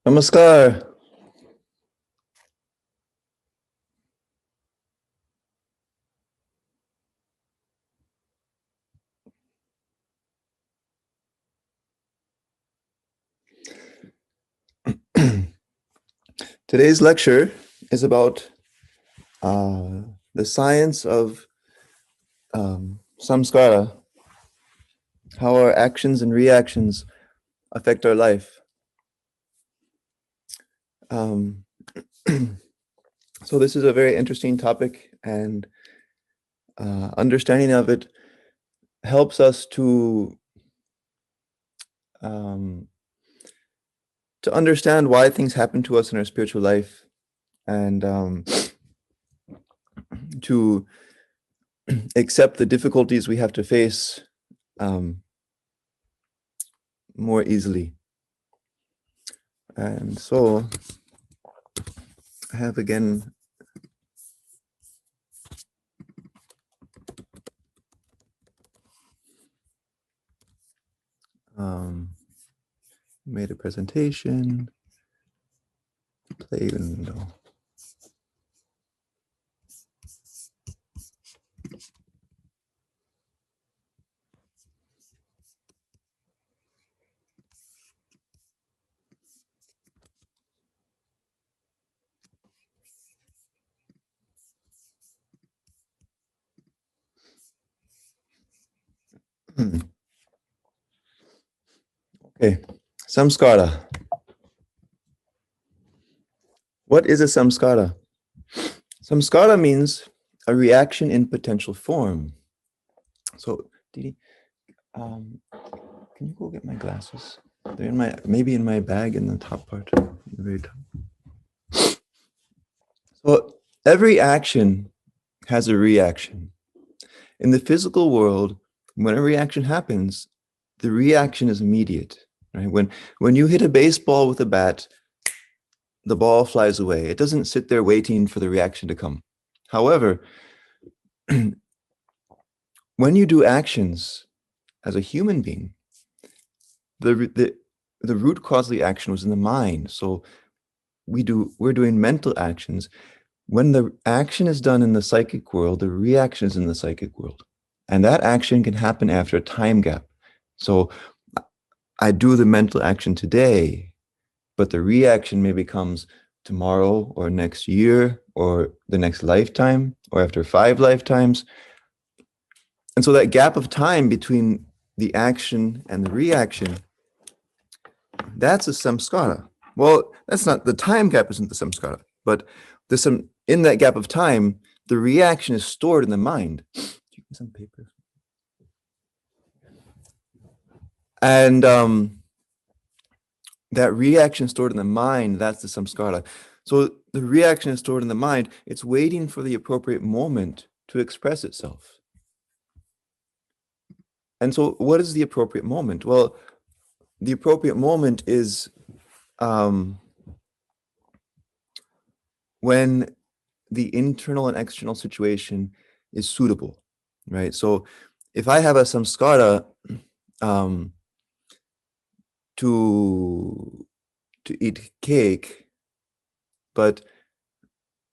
Namaskar. Today's lecture is about the science of samskara, how our actions and reactions affect our life. So this is a very interesting topic, and understanding of it helps us to understand why things happen to us in our spiritual life, and to accept the difficulties we have to face more easily. And so I have again made a presentation, play window. Okay, samskara. What is a samskara? Samskara means a reaction in potential form. So, Didi, can you go get my glasses? They're in maybe in my bag in the top part, the very top. So every action has a reaction. In the physical world, when a reaction happens, the reaction is immediate. Right? When you hit a baseball with a bat, the ball flies away. It doesn't sit there waiting for the reaction to come. However, when you do actions as a human being, the root cause of the action was in the mind. So we're doing mental actions. When the action is done in the psychic world, the reaction is in the psychic world. And that action can happen after a time gap. So I do the mental action today, but the reaction maybe comes tomorrow or next year or the next lifetime or after 5 lifetimes. And so that gap of time between the action and the reaction, that's a samskara. Well, that's not, the time gap isn't the samskara, but in that gap of time, the reaction is stored in the mind. Do you need some paper? And that reaction stored in the mind, that's the samskara. So the reaction is stored in the mind. It's waiting for the appropriate moment to express itself. And so what is the appropriate moment? Well, the appropriate moment is when the internal and external situation is suitable, right? So if I have a samskara to eat cake, but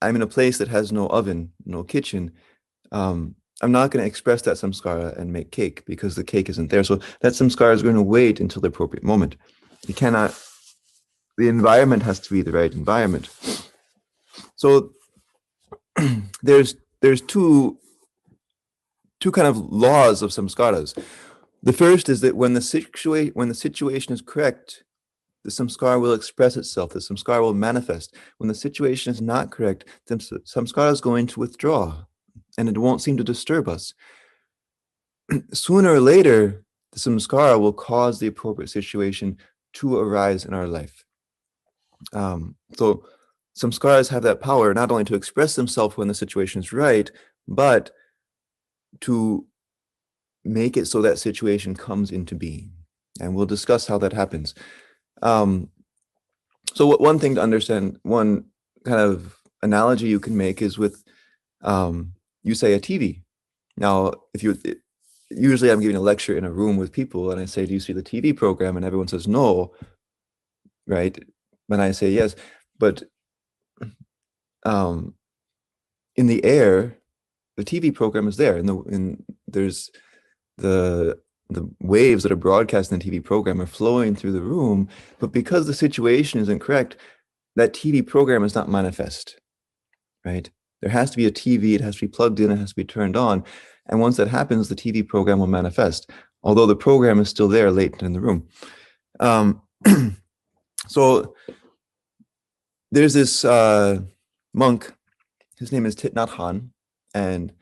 I'm in a place that has no oven, no kitchen, I'm not going to express that samskara and make cake because the cake isn't there. So that samskara is going to wait until the appropriate moment. You cannot, the environment has to be the right environment. So there's two kind of laws of samskaras. The first is that when the situation is correct, the samskara will express itself. The samskara will manifest. When the situation is not correct, the samskara is going to withdraw, and it won't seem to disturb us. Sooner or later, the samskara will cause the appropriate situation to arise in our life. So samskaras have that power not only to express themselves when the situation is right, but to make it so that situation comes into being. And we'll discuss how that happens. So one thing to understand, one kind of analogy you can make is with, you say, a TV. Now, if usually I'm giving a lecture in a room with people and I say, do you see the TV program? And everyone says no, right? And I say yes. But um, in the air, the TV program is there, and there's the the waves that are broadcast in the TV program are flowing through the room, but because the situation isn't correct, that TV program is not manifest, right? There has to be a TV, it has to be plugged in, it has to be turned on. And once that happens, the TV program will manifest, although the program is still there latent in the room. So there's this monk, his name is Thich Nhat Hanh, and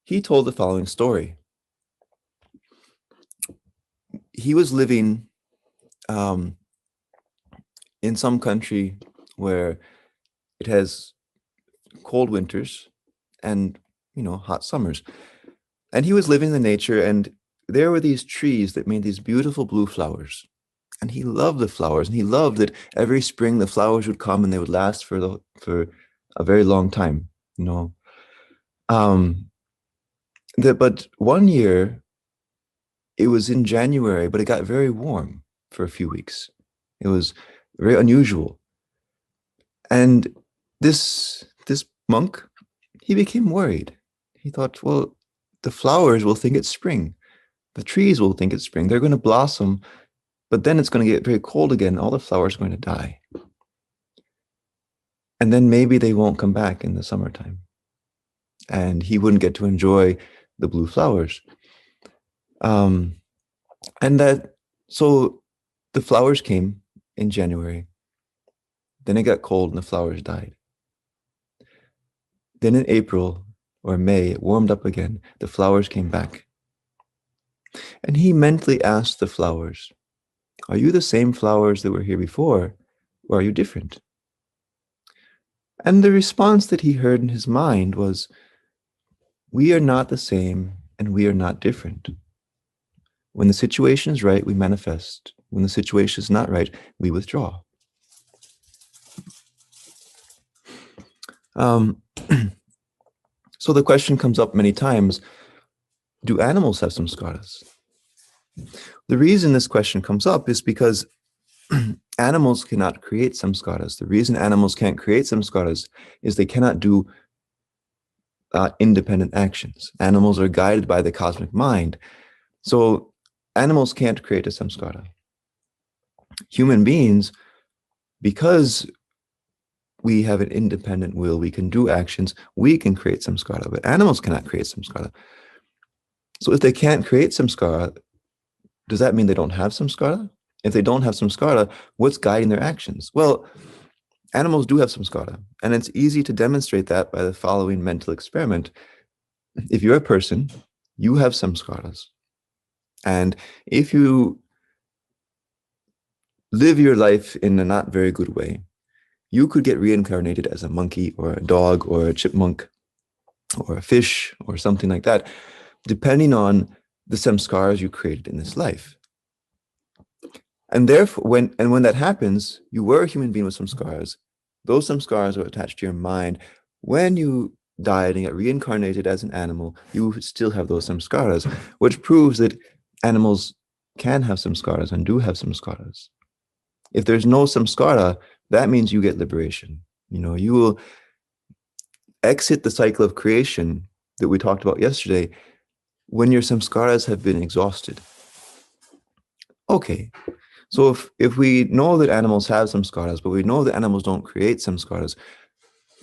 he told the following story. He was living in some country where it has cold winters and, hot summers. And he was living in the nature, and there were these trees that made these beautiful blue flowers. And he loved the flowers, and he loved that every spring the flowers would come and they would last for a very long time, But one year, it was in January, but it got very warm for a few weeks. It was very unusual. And this monk, he became worried. He thought, well, the flowers will think it's spring. The trees will think it's spring. They're going to blossom, but then it's going to get very cold again. All the flowers are going to die. And then maybe they won't come back in the summertime. And he wouldn't get to enjoy the blue flowers. So the flowers came in January. Then it got cold and the flowers died. Then in April or May, it warmed up again. The flowers came back. And he mentally asked the flowers, are you the same flowers that were here before, or are you different? And the response that he heard in his mind was, we are not the same and we are not different. When the situation is right, we manifest. When the situation is not right, we withdraw. So the question comes up many times, do animals have samskaras? The reason this question comes up is because animals cannot create samskaras. The reason animals can't create samskaras is they cannot do independent actions. Animals are guided by the cosmic mind. So animals can't create a samskara. Human beings, because we have an independent will, we can do actions, we can create samskara, but animals cannot create samskara. So if they can't create samskara, does that mean they don't have samskara? If they don't have samskara, what's guiding their actions? Well, animals do have samskara, and it's easy to demonstrate that by the following mental experiment. If you're a person, you have samskaras. And if you live your life in a not very good way, you could get reincarnated as a monkey or a dog or a chipmunk or a fish or something like that, depending on the samskaras you created in this life. And therefore, when that happens, you were a human being with samskaras. Those samskaras are attached to your mind. When you died and get reincarnated as an animal, you still have those samskaras, which proves that animals can have samskaras and do have samskaras. If there's no samskara, that means you get liberation. You will exit the cycle of creation that we talked about yesterday when your samskaras have been exhausted. Okay, so if we know that animals have samskaras, but we know that animals don't create samskaras,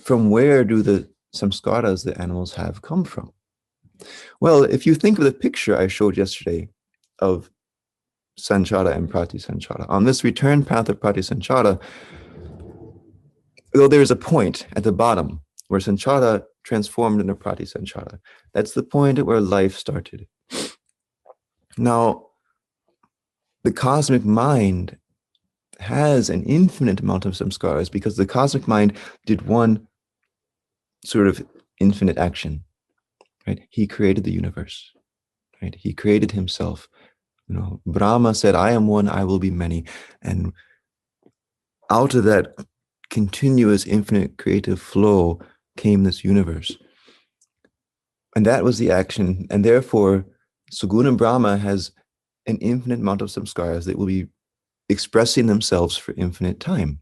from where do the samskaras that animals have come from? Well, if you think of the picture I showed yesterday of sanchara and pratisanchara, on this return path of pratisanchara, though there is a point at the bottom where sanchara transformed into pratisanchara. That's the point at where life started. Now, the cosmic mind has an infinite amount of samskaras because the cosmic mind did one sort of infinite action, right? He created the universe, right? He created himself. Brahma said, I am one, I will be many. And out of that continuous infinite creative flow came this universe. And that was the action. And therefore, Suguna Brahma has an infinite amount of samskaras that will be expressing themselves for infinite time.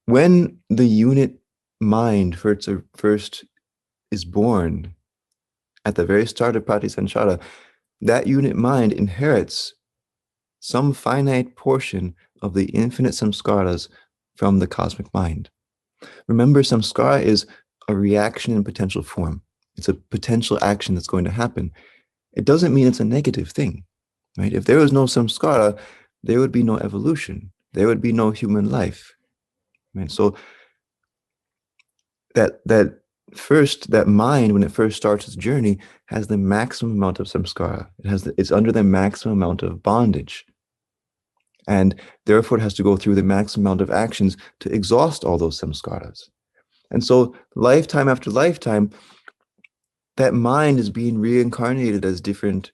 When the unit mind first is born, at the very start of Pratisanchara, that unit mind inherits some finite portion of the infinite samskaras from the cosmic mind. Remember, samskara is a reaction in potential form. It's a potential action that's going to happen. It doesn't mean it's a negative thing, right? If there was no samskara, there would be no evolution. There would be no human life, right? So that mind, when it first starts its journey, has the maximum amount of samskara. It's under the maximum amount of bondage, and therefore it has to go through the maximum amount of actions to exhaust all those samskaras. And so, lifetime after lifetime, that mind is being reincarnated as different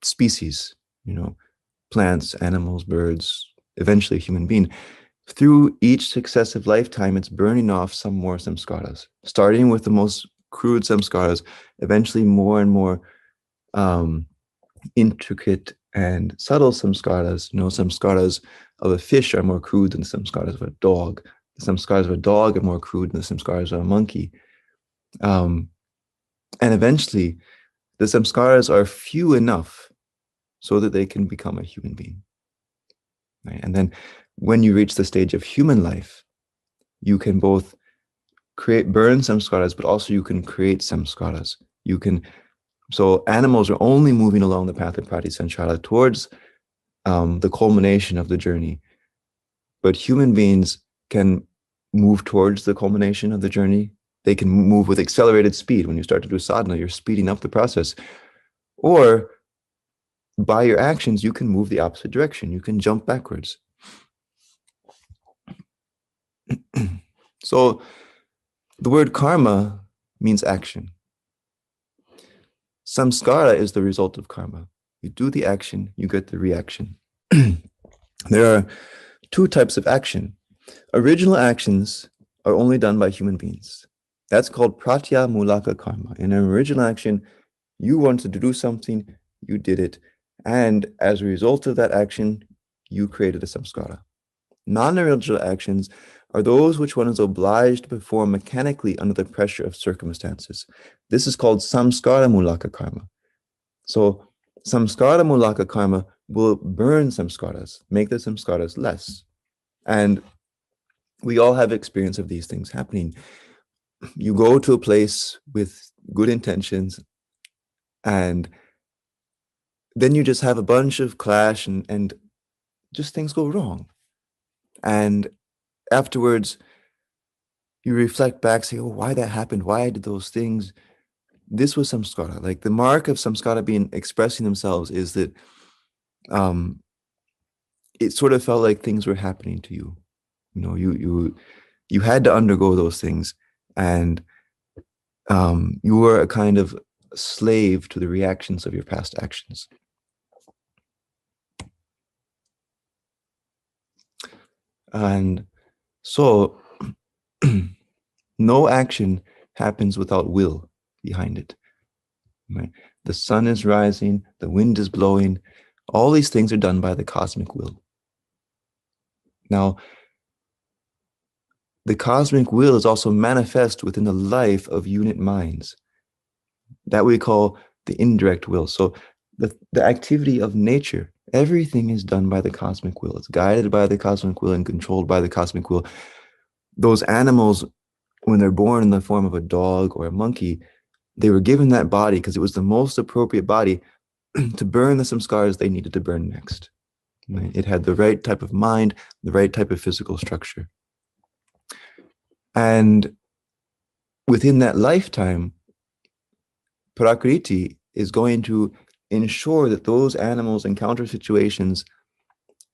species, plants, animals, birds, eventually a human being. Through each successive lifetime, it's burning off some more samskaras, starting with the most crude samskaras, eventually more and more intricate and subtle samskaras. Samskaras of a fish are more crude than the samskaras of a dog. The samskaras of a dog are more crude than the samskaras of a monkey. And eventually, the samskaras are few enough so that they can become a human being. Right? And then when you reach the stage of human life, you can both burn samskaras, but also you can create samskaras. So animals are only moving along the path of Pratisanchara towards the culmination of the journey. But human beings can move towards the culmination of the journey. They can move with accelerated speed. When you start to do sadhana, you're speeding up the process. Or by your actions, you can move the opposite direction. You can jump backwards. So the word karma means action. Samskara is the result of karma. You do the action, you get the reaction. There are two types of action. Original actions are only done by human beings. That's called pratya mulaka karma. In an original action, you wanted to do something, you did it, and as a result of that action, you created a samskara. Non-original actions are those which one is obliged to perform mechanically under the pressure of circumstances. This is called samskara mulaka karma. So samskara mulaka karma will burn samskaras, make the samskaras less. And we all have experience of these things happening. You go to a place with good intentions, and then you just have a bunch of clash and just things go wrong. And afterwards, you reflect back, say, oh, why that happened? Why I did those things? This was samskara. Like the mark of samskara being expressing themselves is that it sort of felt like things were happening to you. You had to undergo those things, and you were a kind of slave to the reactions of your past actions. And so no action happens without will behind it. Right? The sun is rising, the wind is blowing. All these things are done by the cosmic will. Now, the cosmic will is also manifest within the life of unit minds. That we call the indirect will. So the activity of nature, everything is done by the cosmic will. It's guided by the cosmic will and controlled by the cosmic will. Those animals, when they're born in the form of a dog or a monkey, they were given that body because it was the most appropriate body to burn the samskaras they needed to burn next. Right? It had the right type of mind, the right type of physical structure. And within that lifetime, Prakriti is going to ensure that those animals encounter situations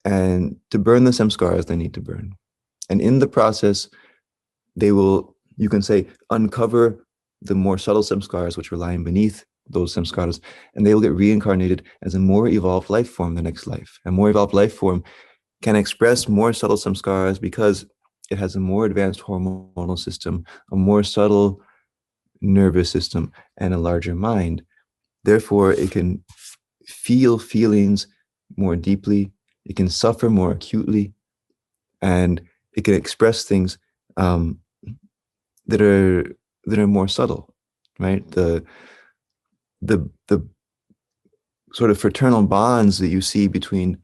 and to burn the samskaras they need to burn. And in the process, they will, you can say, uncover the more subtle samskaras which are lying beneath those samskaras, and they will get reincarnated as a more evolved life form the next life. A more evolved life form can express more subtle samskaras because it has a more advanced hormonal system, a more subtle nervous system, and a larger mind. Therefore, it can feel feelings more deeply, it can suffer more acutely, and it can express things um, that are more subtle, right? The sort of fraternal bonds that you see between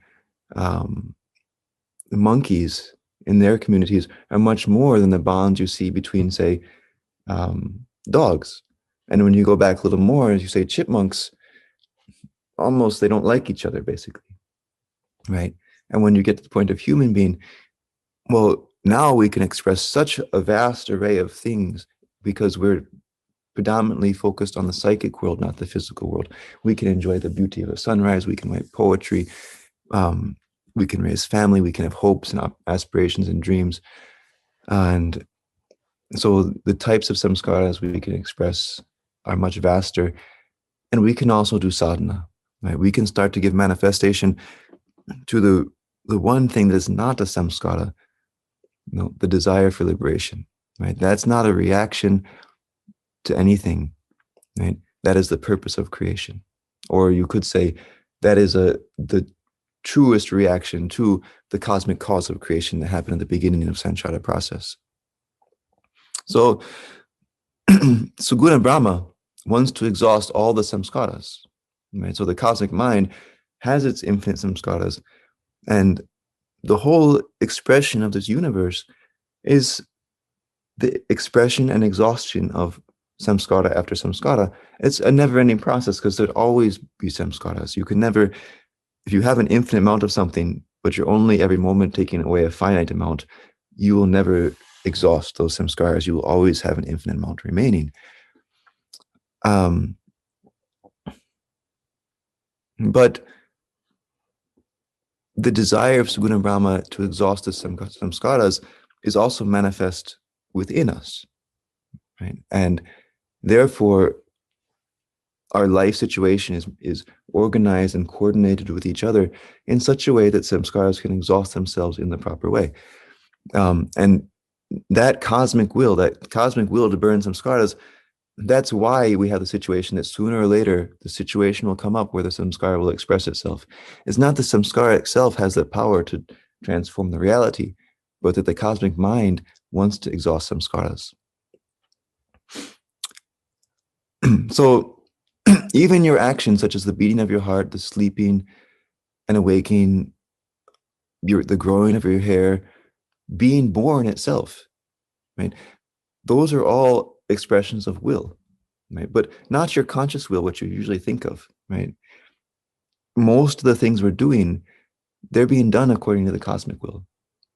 um, the monkeys in their communities are much more than the bonds you see between, say, dogs. And when you go back a little more, as you say, chipmunks, almost they don't like each other, basically, right? And when you get to the point of human being, well, now we can express such a vast array of things because we're predominantly focused on the psychic world, not the physical world. We can enjoy the beauty of a sunrise. We can write poetry. Um, we can raise family. We can have hopes and aspirations and dreams. And so the types of samskaras we can express are much vaster. And we can also do sadhana, right? We can start to give manifestation to the one thing that is not a samskara, the desire for liberation, right? That's not a reaction to anything, right? That is the purpose of creation. Or you could say that is the truest reaction to the cosmic cause of creation that happened at the beginning of samsara process. So Suguna Brahma wants to exhaust all the samskaras, right? So the cosmic mind has its infinite samskaras, and the whole expression of this universe is the expression and exhaustion of samskara after samskara. It's a never-ending process because there'd always be samskaras. You can never, if you have an infinite amount of something, but you're only every moment taking away a finite amount, you will never exhaust those samskaras. You will always have an infinite amount remaining. But the desire of Suguna Brahma to exhaust the samskaras is also manifest within us, right? And therefore, our life situation is organized and coordinated with each other in such a way that samskaras can exhaust themselves in the proper way. And that cosmic will to burn samskaras, that's why we have the situation that sooner or later the situation will come up where the samskara will express itself. It's not the samskara itself has the power to transform the reality, but that the cosmic mind wants to exhaust samskaras. So even your actions, such as the beating of your heart, the sleeping and awaking, the growing of your hair, being born itself, right? Those are all expressions of will, right? But not your conscious will, what you usually think of, right? Most of the things we're doing, they're being done according to the cosmic will,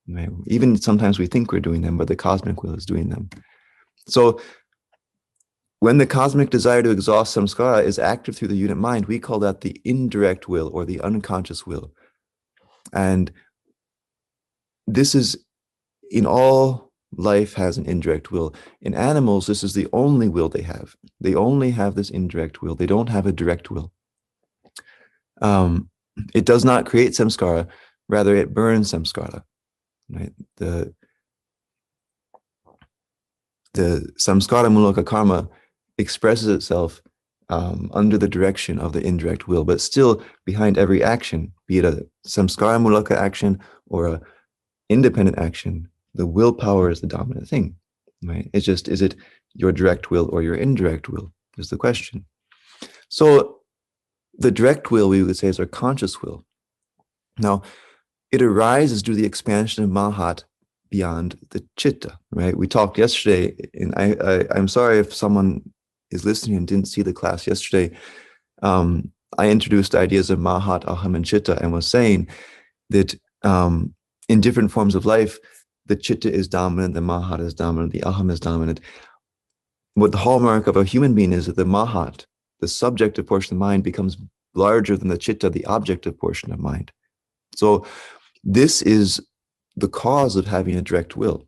right? Even sometimes we think we're doing them, but the cosmic will is doing them. So when the cosmic desire to exhaust samskara is active through the unit mind, we call that the indirect will or the unconscious will. And this is in all life has an indirect will. In animals, this is the only will they have. They only have this indirect will. They don't have a direct will. It does not create samskara, rather it burns samskara. Right? The samskara mulaka karma expresses itself under the direction of the indirect will, but still behind every action, be it a samskara mulaka action or a independent action, the willpower is the dominant thing, right? It's just, is it your direct will or your indirect will is the question. So the direct will, we would say, is our conscious will. Now, it arises due to the expansion of Mahat beyond the Chitta, right? We talked yesterday, and I'm sorry if someone is listening and didn't see the class yesterday. I introduced ideas of Mahat, Aham, and Chitta, and was saying that in different forms of life, the Chitta is dominant, the Mahat is dominant, the Aham is dominant. What the hallmark of a human being is that the Mahat, the subjective portion of mind, becomes larger than the Chitta, the objective portion of mind. So this is the cause of having a direct will.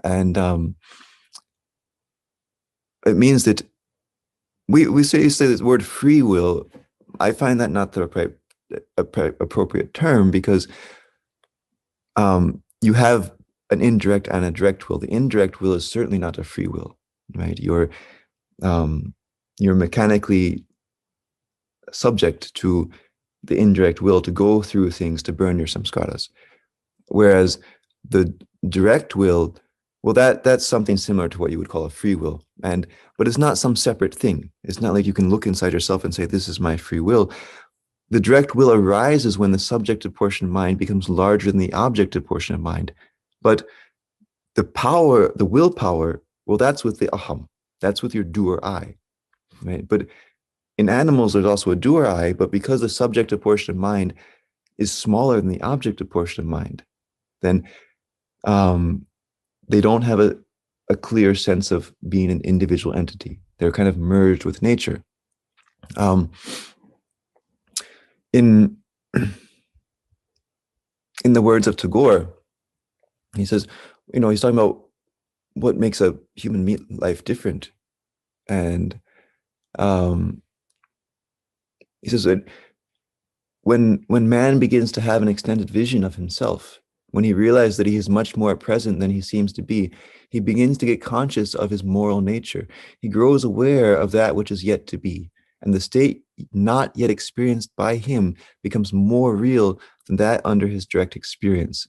And it means that we say this word free will. I find that not the appropriate term, because you have an indirect and a direct will. The indirect will is certainly not a free will, right? You're mechanically subject to the indirect will to go through things to burn your samskaras. Whereas the direct will, well, that's something similar to what you would call a free will. But it's not some separate thing. It's not like you can look inside yourself and say, this is my free will. The direct will arises when the subjective portion of mind becomes larger than the objective portion of mind. But the power, the willpower, well, that's with the aham. That's with your doer I, right? But in animals, there's also a doer I, but because the subjective portion of mind is smaller than the objective portion of mind, then they don't have a clear sense of being an individual entity. They're kind of merged with nature. In the words of Tagore, he says, he's talking about what makes a human life different. And he says that when man begins to have an extended vision of himself, when he realizes that he is much more present than he seems to be, he begins to get conscious of his moral nature. He grows aware of that which is yet to be, and the state not yet experienced by him becomes more real than that under his direct experience.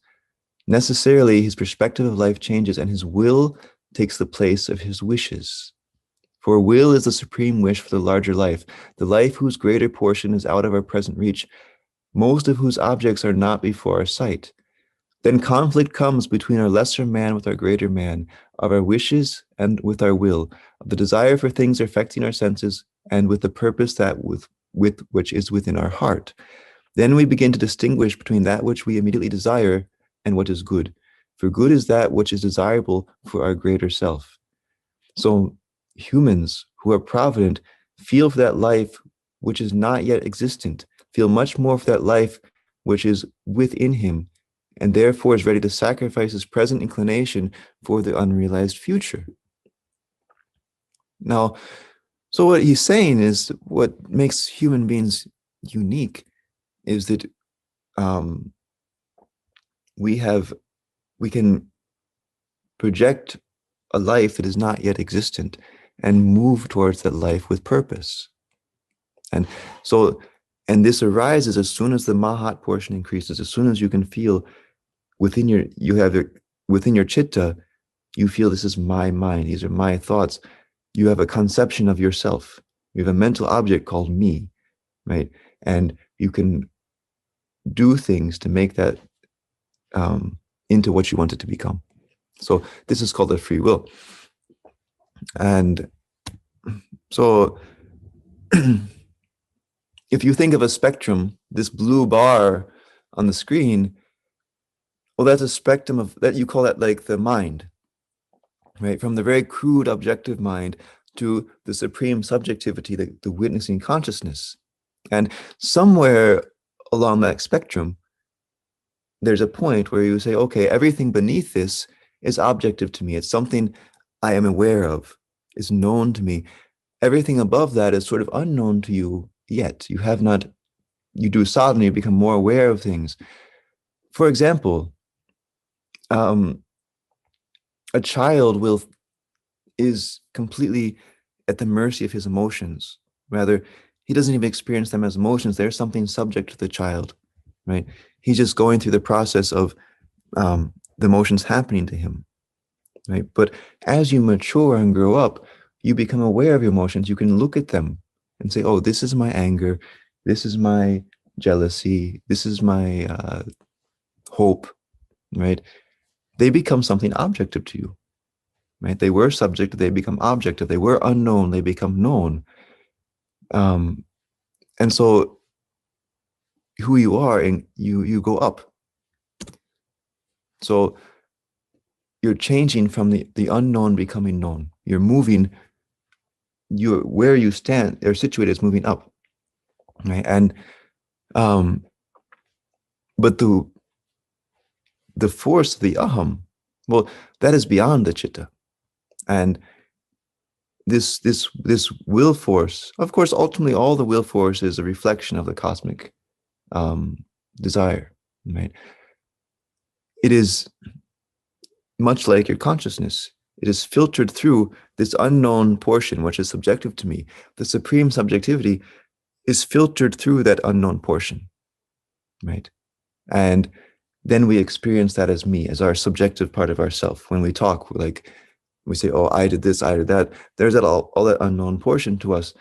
Necessarily, his perspective of life changes, and his will takes the place of his wishes. For will is the supreme wish for the larger life, the life whose greater portion is out of our present reach, most of whose objects are not before our sight. Then conflict comes between our lesser man with our greater man, of our wishes and with our will, of the desire for things affecting our senses, and with the purpose that with which is within our heart. Then we begin to distinguish between that which we immediately desire and what is good. For good is that which is desirable for our greater self. So humans who are provident feel for that life which is not yet existent, feel much more for that life which is within him, and therefore is ready to sacrifice his present inclination for the unrealized future. Now, so what he's saying is what makes human beings unique is that we can project a life that is not yet existent and move towards that life with purpose. And this arises as soon as the mahat portion increases, as soon as you can feel within your chitta, you feel this is my mind, these are my thoughts. You have a conception of yourself. You have a mental object called me, right? And you can do things to make that into what you want it to become. So this is called a free will. And so if you think of a spectrum, this blue bar on the screen, well, that's a spectrum of that, you call that like the mind, right? From the very crude objective mind to the supreme subjectivity, the witnessing consciousness. And somewhere along that spectrum, there's a point where you say, okay, everything beneath this is objective to me. It's something I am aware of, is known to me. Everything above that is sort of unknown to you yet. You do sadhana, you become more aware of things. For example, a child is completely at the mercy of his emotions. Rather, he doesn't even experience them as emotions. There's something subject to the child, right? He's just going through the process of the emotions happening to him, right? But as you mature and grow up, you become aware of your emotions. You can look at them and say, oh, this is my anger. This is my jealousy. This is my hope, right? They become something objective to you, right? They were subjective, they become objective. They were unknown, they become known. And so who you are, and you go up. So you're changing from the unknown becoming known. You're moving, where you stand or situated is moving up, right? And but the force of the aham, well, that is beyond the chitta. And this will force, of course, ultimately all the will force is a reflection of the cosmic desire, right? It is much like your consciousness. It is filtered through this unknown portion, which is subjective to me. The supreme subjectivity is filtered through that unknown portion, right? And then we experience that as me, as our subjective part of ourself. When we talk, like we say, "Oh, I did this, I did that." There's that all that unknown portion to us.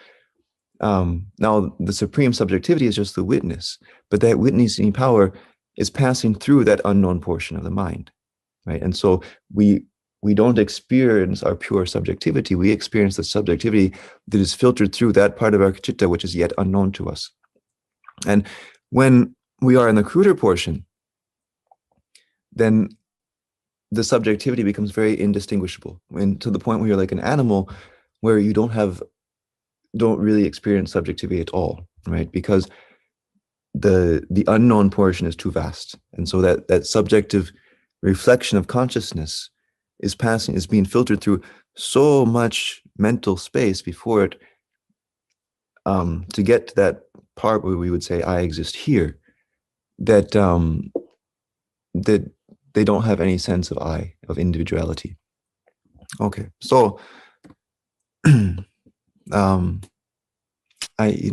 Now, the supreme subjectivity is just the witness, but that witnessing power is passing through that unknown portion of the mind, right? And so we don't experience our pure subjectivity. We experience the subjectivity that is filtered through that part of our chitta, which is yet unknown to us. And when we are in the cruder portion, then the subjectivity becomes very indistinguishable, and to the point where you're like an animal, where you don't really experience subjectivity at all, right? Because the unknown portion is too vast, and so that subjective reflection of consciousness is being filtered through so much mental space before it, to get to that part where we would say I exist here, that that they don't have any sense of I, of individuality. Okay, so um I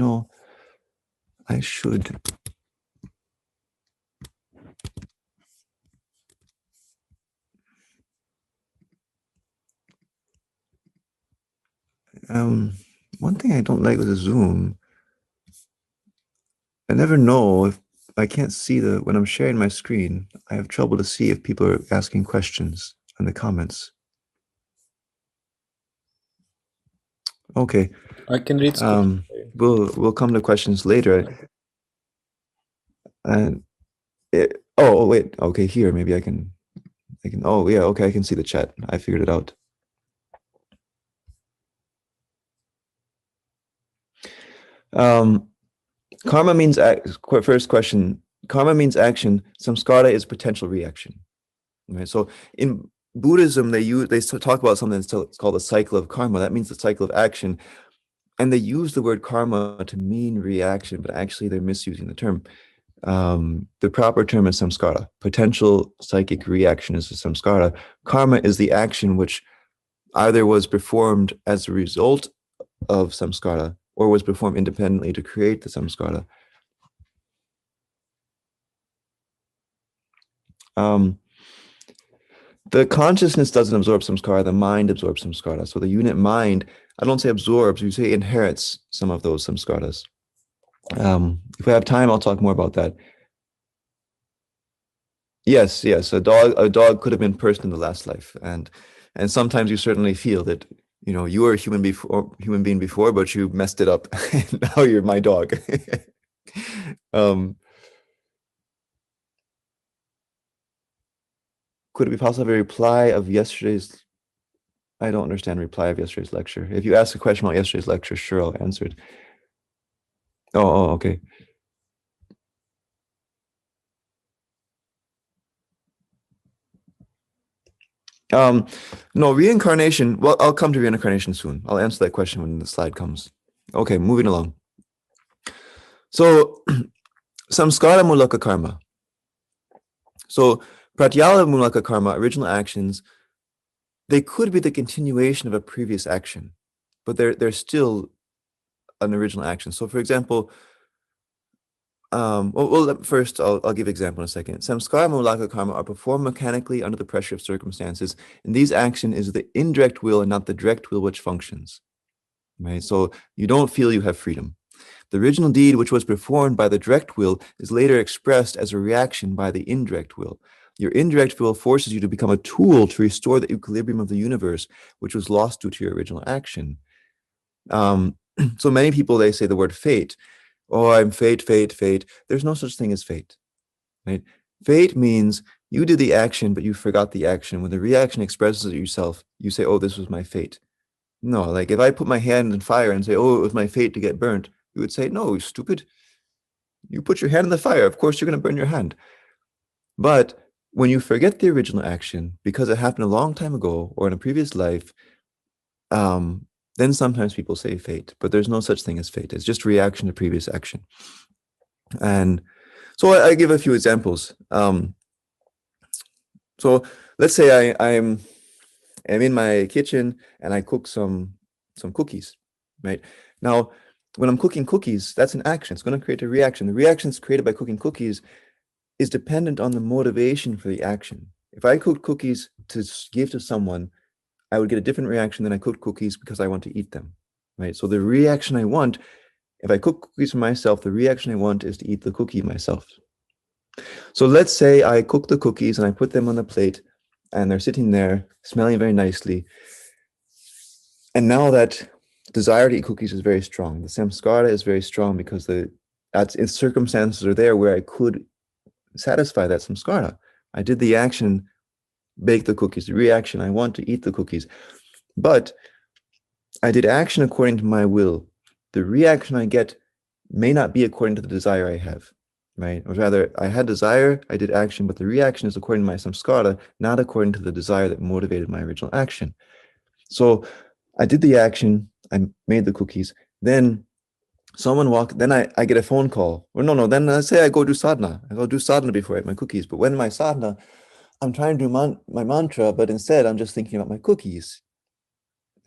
I should um one thing I don't like with the Zoom, I never know if I can't see when I'm sharing my screen, I have trouble to see if people are asking questions in the comments. Okay. I can read screen. We'll come to questions later. And oh wait, okay, here maybe I can oh yeah, okay, I can see the chat. I figured it out. Karma means first question. Karma means action. Samskara is potential reaction. Right. So in Buddhism, they talk about something that's called the cycle of karma. That means the cycle of action, and they use the word karma to mean reaction, but actually they're misusing the term. The proper term is samskara. Potential psychic reaction is a samskara. Karma is the action which either was performed as a result of samskara or was performed independently to create the samskara. The consciousness doesn't absorb samskara, the mind absorbs samskara. So the unit mind, I don't say absorbs, you say inherits some of those samskaras. If we have time, I'll talk more about that. Yes, yes, a dog could have been a person in the last life, and sometimes you certainly feel that you were a human being before, but you messed it up, and now you're my dog. Could it be possible to have a reply of yesterday's? I don't understand reply of yesterday's lecture. If you ask a question about yesterday's lecture, sure, I'll answer it. Oh, okay. No, reincarnation. Well, I'll come to reincarnation soon. I'll answer that question when the slide comes. Okay, moving along. So, samskara mulaka karma. So, pratyala mulaka karma, original actions, they could be the continuation of a previous action, but they're still an original action. So, for example, first I'll give an example in a second. Samskara mulaka karma are performed mechanically under the pressure of circumstances, and these action is the indirect will and not the direct will which functions. Right? So you don't feel you have freedom. The original deed, which was performed by the direct will, is later expressed as a reaction by the indirect will. Your indirect will forces you to become a tool to restore the equilibrium of the universe, which was lost due to your original action. So many people, they say the word fate. Oh, I'm fate, fate, fate. There's no such thing as fate. Right? Fate means you did the action, but you forgot the action. When the reaction expresses it yourself, you say, oh, this was my fate. No, like if I put my hand in fire and say, oh, it was my fate to get burnt, you would say, no, stupid. You put your hand in the fire. Of course, you're going to burn your hand. But when you forget the original action because it happened a long time ago or in a previous life, then sometimes people say fate, but there's no such thing as fate. It's just reaction to previous action. And so I give a few examples. So let's say I'm in my kitchen and I cook some cookies, right? Now, when I'm cooking cookies, that's an action. It's going to create a reaction. The reactions created by cooking cookies is dependent on the motivation for the action. If I cooked cookies to give to someone, I would get a different reaction than I cooked cookies because I want to eat them, right? So the reaction I want, if I cook cookies for myself, the reaction I want is to eat the cookie myself. So let's say I cook the cookies and I put them on the plate and they're sitting there smelling very nicely. And now that desire to eat cookies is very strong. The samskara is very strong because circumstances are there where I could satisfy that samskara. I did the action, bake the cookies, the reaction, I want to eat the cookies. But I did action according to my will. The reaction I get may not be according to the desire I have, right? Or rather, I had desire, I did action, but the reaction is according to my samskara, not according to the desire that motivated my original action. So I did the action, I made the cookies, then someone walked, then I get a phone call. Or no, then let's say I go do sadhana. I go do sadhana before I eat my cookies. But when my sadhana, I'm trying to do my mantra, but instead I'm just thinking about my cookies.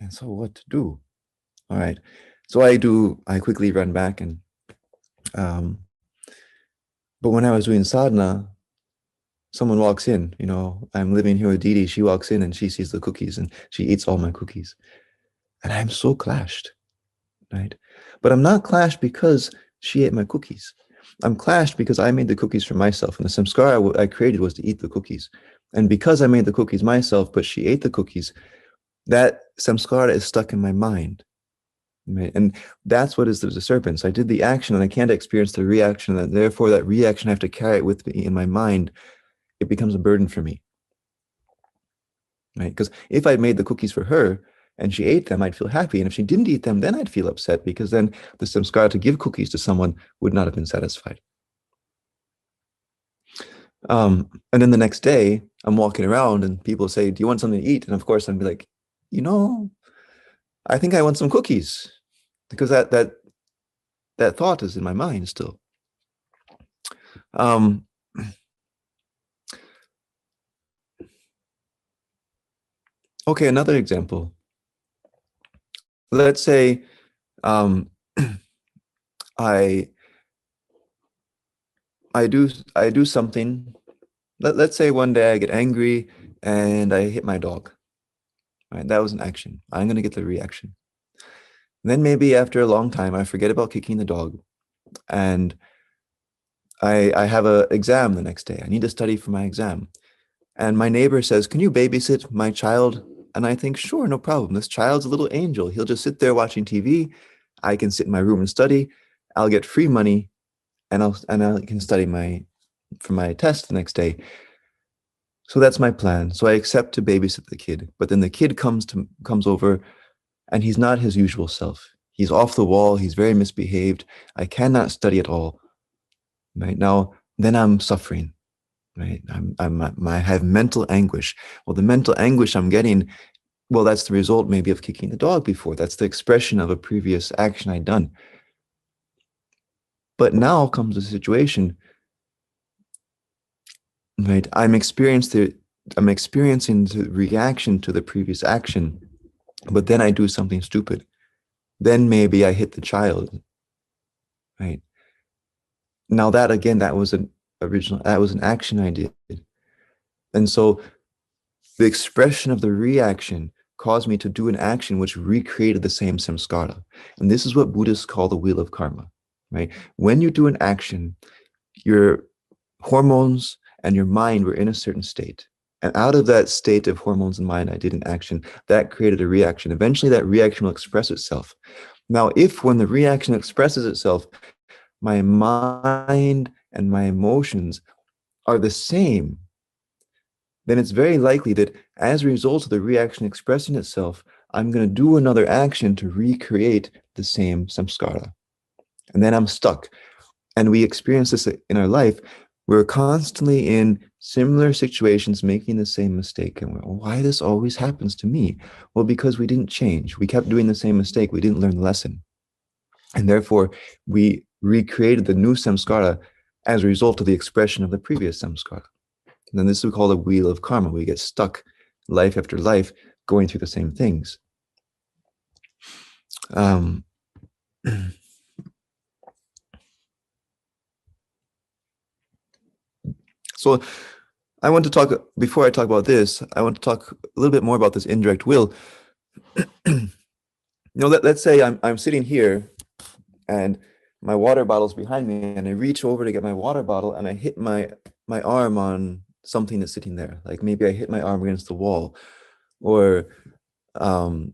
And so what to do? All right. So I quickly run back and, but when I was doing sadhana, someone walks in, I'm living here with Didi. She walks in and she sees the cookies and she eats all my cookies. And I'm so clashed, right? But I'm not clashed because she ate my cookies. I'm clashed because I made the cookies for myself. And the samskara I created was to eat the cookies. And because I made the cookies myself, but she ate the cookies, that samskara is stuck in my mind. Right? And that's what is the disturbance. I did the action and I can't experience the reaction. And therefore, that reaction I have to carry it with me in my mind. It becomes a burden for me. Right? Because if I made the cookies for her and she ate them, I'd feel happy. And if she didn't eat them, then I'd feel upset because then the samskara to give cookies to someone would not have been satisfied. And then the next day, I'm walking around and people say, "Do you want something to eat?" And of course, I'd be like, I think I want some cookies because that thought is in my mind still. Okay, another example. Let's say I do something. Let's say one day I get angry and I hit my dog. Right, that was an action. I'm going to get the reaction. Then maybe after a long time, I forget about kicking the dog, and I have an exam the next day. I need to study for my exam, and my neighbor says, "Can you babysit my child?" And I think, sure, no problem. This child's a little angel. He'll just sit there watching TV. I can sit in my room and study. I'll get free money, and I can study for my test the next day. So that's my plan. So I accept to babysit the kid, but then the kid comes over, and he's not his usual self. He's off the wall. He's very misbehaved. I cannot study at all. Right now, then I'm suffering. Right, I have mental anguish. Well, the mental anguish I'm getting, well, that's the result maybe of kicking the dog before. That's the expression of a previous action I'd done. But now comes a situation, right? I'm experiencing the reaction to the previous action, but then I do something stupid. Then maybe I hit the child, right? Now that again, that was an action I did. And so the expression of the reaction caused me to do an action which recreated the same samskara. And this is what Buddhists call the wheel of karma, right? When you do an action, your hormones and your mind were in a certain state. And out of that state of hormones and mind, I did an action that created a reaction. Eventually, that reaction will express itself. Now, if when the reaction expresses itself, my mind and my emotions are the same, then it's very likely that as a result of the reaction expressing itself, I'm going to do another action to recreate the same samskara. And then I'm stuck. And we experience this in our life. We're constantly in similar situations making the same mistake. And why this always happens to me? Well, because we didn't change. We kept doing the same mistake. We didn't learn the lesson. And therefore, we recreated the new samskara as a result of the expression of the previous samskara. And then this is what we call the wheel of karma. We get stuck life after life going through the same things. So I want to talk, before I talk about this, I want to talk a little bit more about this indirect will. Let's say I'm sitting here and my water bottle's behind me, and I reach over to get my water bottle and I hit my arm on something that's sitting there. Like maybe I hit my arm against the wall, or um,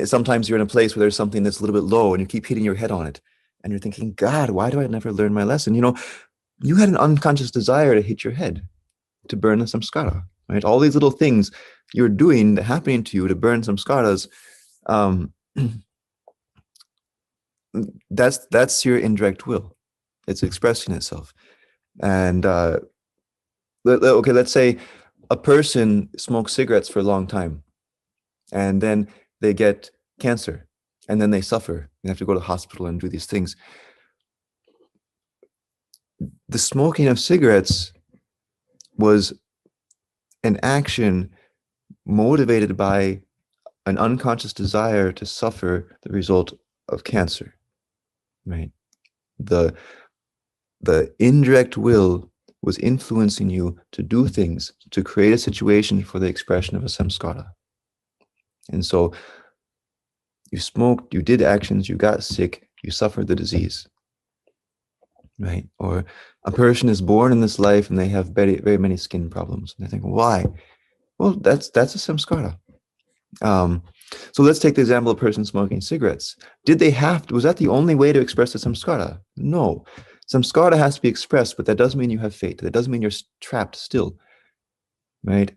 sometimes you're in a place where there's something that's a little bit low and you keep hitting your head on it, and you're thinking, God, why do I never learn my lesson? You had an unconscious desire to hit your head, to burn the samskara, right? All these little things you're doing, happening to you to burn samskaras, um, that's your indirect will. It's expressing itself. And okay, let's say a person smokes cigarettes for a long time, and then they get cancer, and then they suffer. They have to go to the hospital and do these things. The smoking of cigarettes was an action motivated by an unconscious desire to suffer the result of cancer, right? The indirect will was influencing you to do things, to create a situation for the expression of a samskara. And so you smoked, you did actions, you got sick, you suffered the disease, right? Or a person is born in this life and they have very, very many skin problems. And they think, why? Well, that's a samskara. So let's take the example of a person smoking cigarettes. Was that the only way to express the samskara? No. Samskara has to be expressed, but that doesn't mean you have fate. That doesn't mean you're trapped still, right?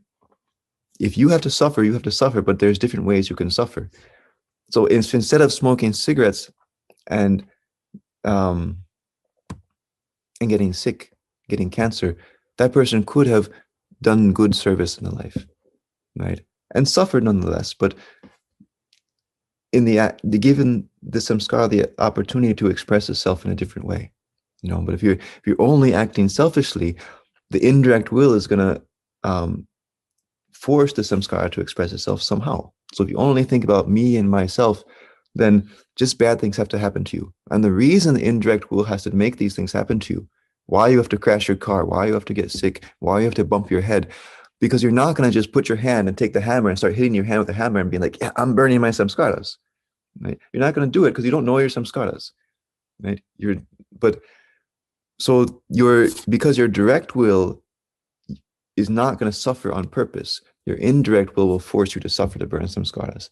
If you have to suffer, you have to suffer, but there's different ways you can suffer. So instead of smoking cigarettes and getting sick, getting cancer, that person could have done good service in the life, right? And suffered nonetheless, but in the given the samskara the opportunity to express itself in a different way, But if you're only acting selfishly, the indirect will is going to force the samskara to express itself somehow. So if you only think about me and myself, then just bad things have to happen to you. And the reason the indirect will has to make these things happen to you, why you have to crash your car, why you have to get sick, why you have to bump your head, because you're not going to just put your hand and take the hammer and start hitting your hand with a hammer and be like, yeah, I'm burning my samskaras, right? You're not going to do it because you don't know your samskaras, right? Because your direct will is not going to suffer on purpose. Your indirect will force you to suffer to burn samskaras.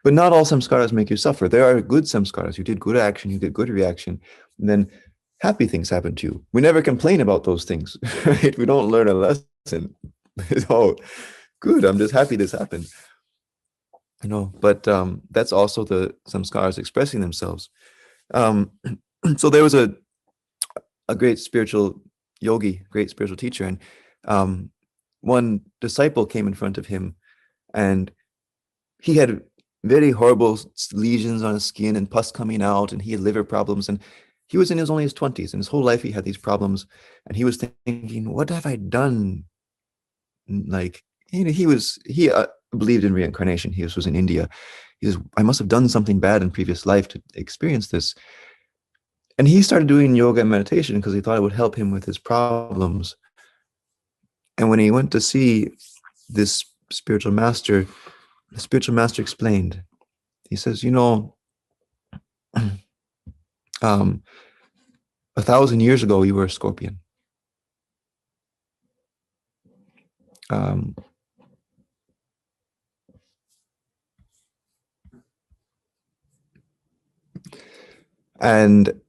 But not all samskaras make you suffer. There are good samskaras. You did good action, you did good reaction, and then happy things happen to you. We never complain about those things, right? We don't learn a lesson. Oh, good, I'm just happy this happened. But that's also the samskaras expressing themselves. So there was a great spiritual yogi, great spiritual teacher, and one disciple came in front of him, and he had very horrible lesions on his skin and pus coming out, and he had liver problems, and he was only his 20s, and his whole life he had these problems, and he was thinking, what have I done? Like, he believed in reincarnation. He was in India. He says, I must have done something bad in previous life to experience this. And he started doing yoga and meditation because he thought it would help him with his problems. And when he went to see this spiritual master, the spiritual master explained. He says, 1,000 years ago, you were a scorpion. And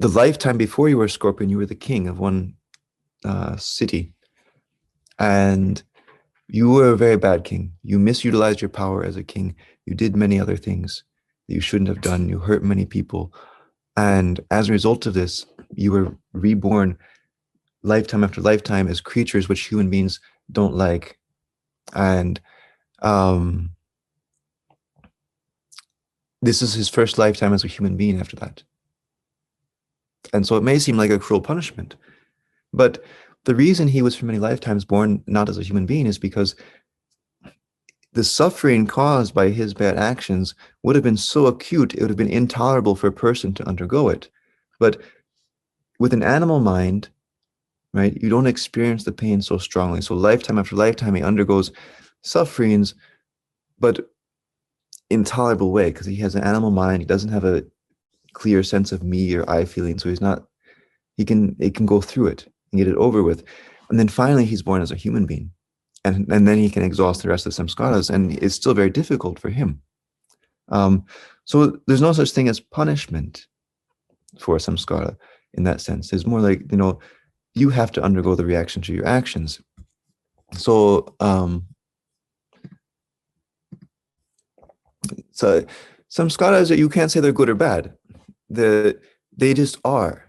the lifetime before you were a scorpion, you were the king of one city. And you were a very bad king. You misutilized your power as a king. You did many other things that you shouldn't have done. You hurt many people. And as a result of this, you were reborn lifetime after lifetime as creatures which human beings don't like. And this is his first lifetime as a human being after that. And so it may seem like a cruel punishment, but the reason he was for many lifetimes born not as a human being is because the suffering caused by his bad actions would have been so acute, it would have been intolerable for a person to undergo it. But with an animal mind, right? You don't experience the pain so strongly. So lifetime after lifetime, he undergoes sufferings, but in tolerable way because he has an animal mind. He doesn't have a clear sense of me or I feeling. So he's not, it can go through it and get it over with. And then finally he's born as a human being. And then he can exhaust the rest of the samskaras, and it's still very difficult for him. Um, so there's no such thing as punishment for samskara in that sense. It's more like, you have to undergo the reaction to your actions. So, so samskaras, you can't say they're good or bad. They just are,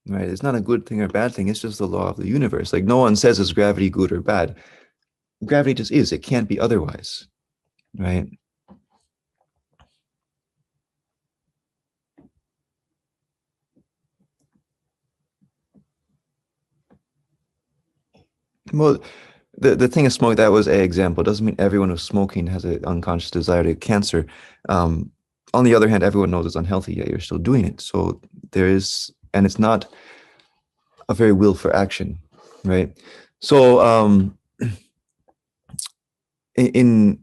right? It's not a good thing or bad thing. It's just the law of the universe. Like no one says is gravity good or bad. Gravity just is. It can't be otherwise, right? Well, the thing is, smoke, that was an example. It doesn't mean everyone who's smoking has an unconscious desire to cancer. Um, on the other hand, everyone knows it's unhealthy, yet you're still doing it. So there is, and it's not a very will for action, right? So in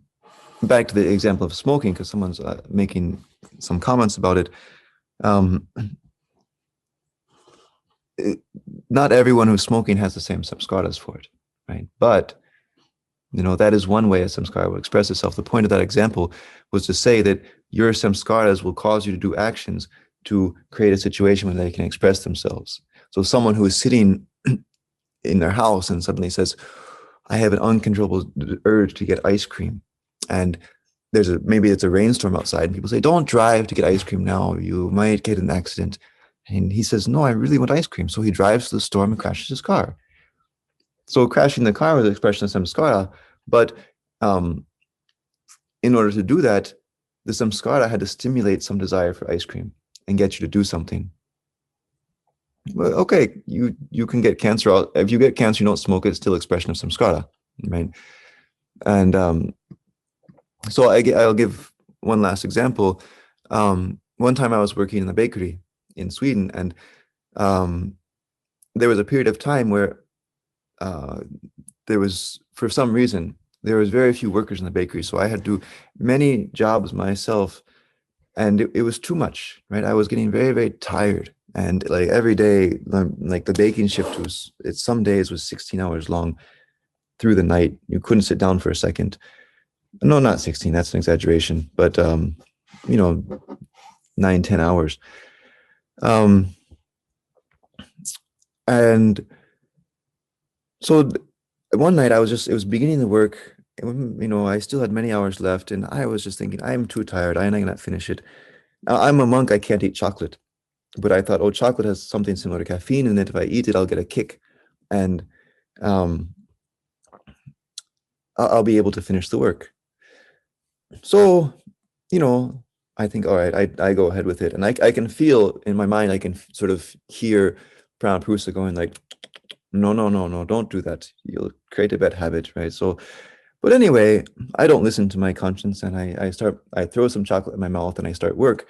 back to the example of smoking, because someone's making some comments about it. Um, not everyone who's smoking has the same samskaras for it, right? But that is one way a samskara will express itself. The point of that example was to say that your samskaras will cause you to do actions to create a situation where they can express themselves. So someone who is sitting in their house and suddenly says, I have an uncontrollable urge to get ice cream. And maybe it's a rainstorm outside, and people say, don't drive to get ice cream now. You might get an accident. And he says, no, I really want ice cream. So he drives to the storm and crashes his car. So crashing the car was an expression of samskara, but in order to do that, the samskara had to stimulate some desire for ice cream and get you to do something. Well, okay, you can get cancer. If you get cancer, you don't smoke it, it's still expression of samskara, right? And so I'll give one last example. One time I was working in a bakery in Sweden, and there was a period of time where there was, for some reason, there was very few workers in the bakery. So I had to do many jobs myself, and it was too much, right? I was getting very, very tired. And like every day, like the baking shift some days was 16 hours long through the night. You couldn't sit down for a second. No, not 16, that's an exaggeration, but 9, 10 hours. And so one night it was beginning the work, I still had many hours left, and I was just thinking, I'm too tired, I'm not gonna finish it. I'm a monk, I can't eat chocolate. But I thought, oh, chocolate has something similar to caffeine in it. If I eat it, I'll get a kick, and I'll be able to finish the work. So, I think, all right, I go ahead with it. And I can feel in my mind, I can sort of hear Pranaprusa going like, no, no, no, no, don't do that. You'll create a bad habit, right? So, but anyway, I don't listen to my conscience, and I throw some chocolate in my mouth and I start work.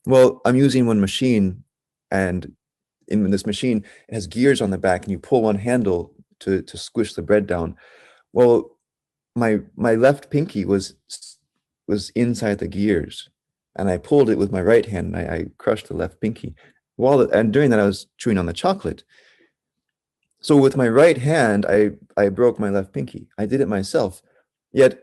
Well, I'm using one machine, and in this machine, it has gears on the back, and you pull one handle to squish the bread down. Well, my left pinky was inside the gears, and I pulled it with my right hand, and I crushed the left pinky. And during that, I was chewing on the chocolate. So with my right hand, I broke my left pinky. I did it myself. Yet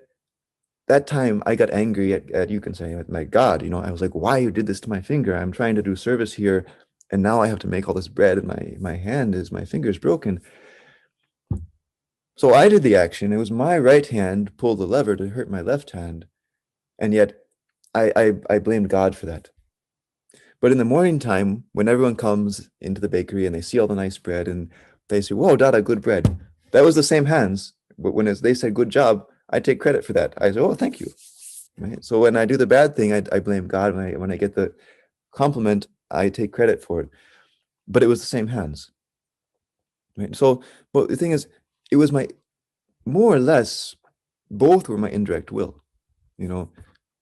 that time I got angry at you can say, my God, I was like, why you did this to my finger? I'm trying to do service here, and now I have to make all this bread, and my finger is broken. So I did the action. It was my right hand pulled the lever to hurt my left hand, and yet I blamed God for that. But in the morning time, when everyone comes into the bakery and they see all the nice bread and they say, whoa, Dada, good bread. That was the same hands. But when they said, good job, I take credit for that. I say, oh, thank you. Right? So when I do the bad thing, I blame God. When I get the compliment, I take credit for it. But it was the same hands. Right? So, but the thing is, it was more or less, both were my indirect will.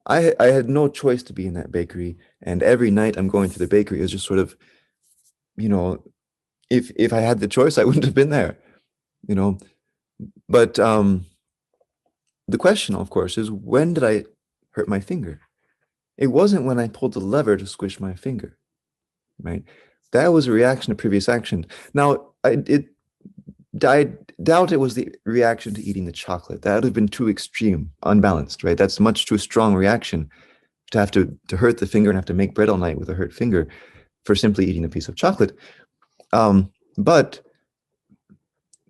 I had no choice to be in that bakery. And every night I'm going to the bakery is just sort of, if I had the choice, I wouldn't have been there, you know. But the question, of course, is when did I hurt my finger? It wasn't when I pulled the lever to squish my finger, right? That was a reaction to previous action. Now, I doubt it was the reaction to eating the chocolate. That would have been too extreme, unbalanced, right? That's much too strong reaction to have to hurt the finger and have to make bread all night with a hurt finger for simply eating a piece of chocolate. But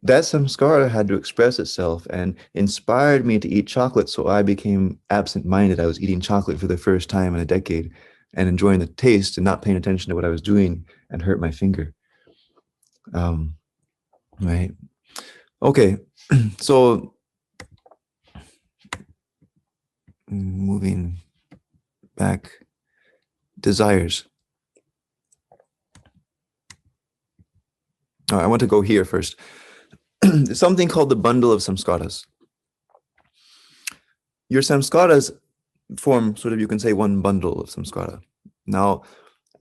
that samskara had to express itself and inspired me to eat chocolate. So I became absent-minded. I was eating chocolate for the first time in a decade and enjoying the taste and not paying attention to what I was doing and hurt my finger. Right. Okay. So moving back, desires. All right, I want to go here first. There's something called the bundle of samskaras. Your samskaras form sort of, you can say, one bundle of samskara. Now,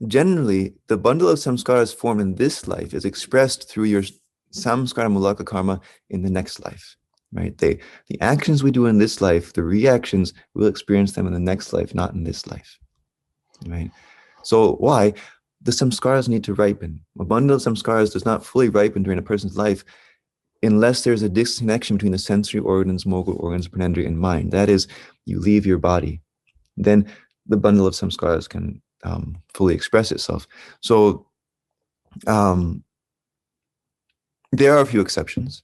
generally, the bundle of samskaras formed in this life is expressed through your samskara mulaka karma in the next life, right? The actions we do in this life, the reactions, we'll experience them in the next life, not in this life, right? So why? The samskaras need to ripen. A bundle of samskaras does not fully ripen during a person's life unless there's a disconnection between the sensory organs, mogul organs, pranandriya, and mind. That is, you leave your body. Then the bundle of samskaras can fully express itself. So there are a few exceptions.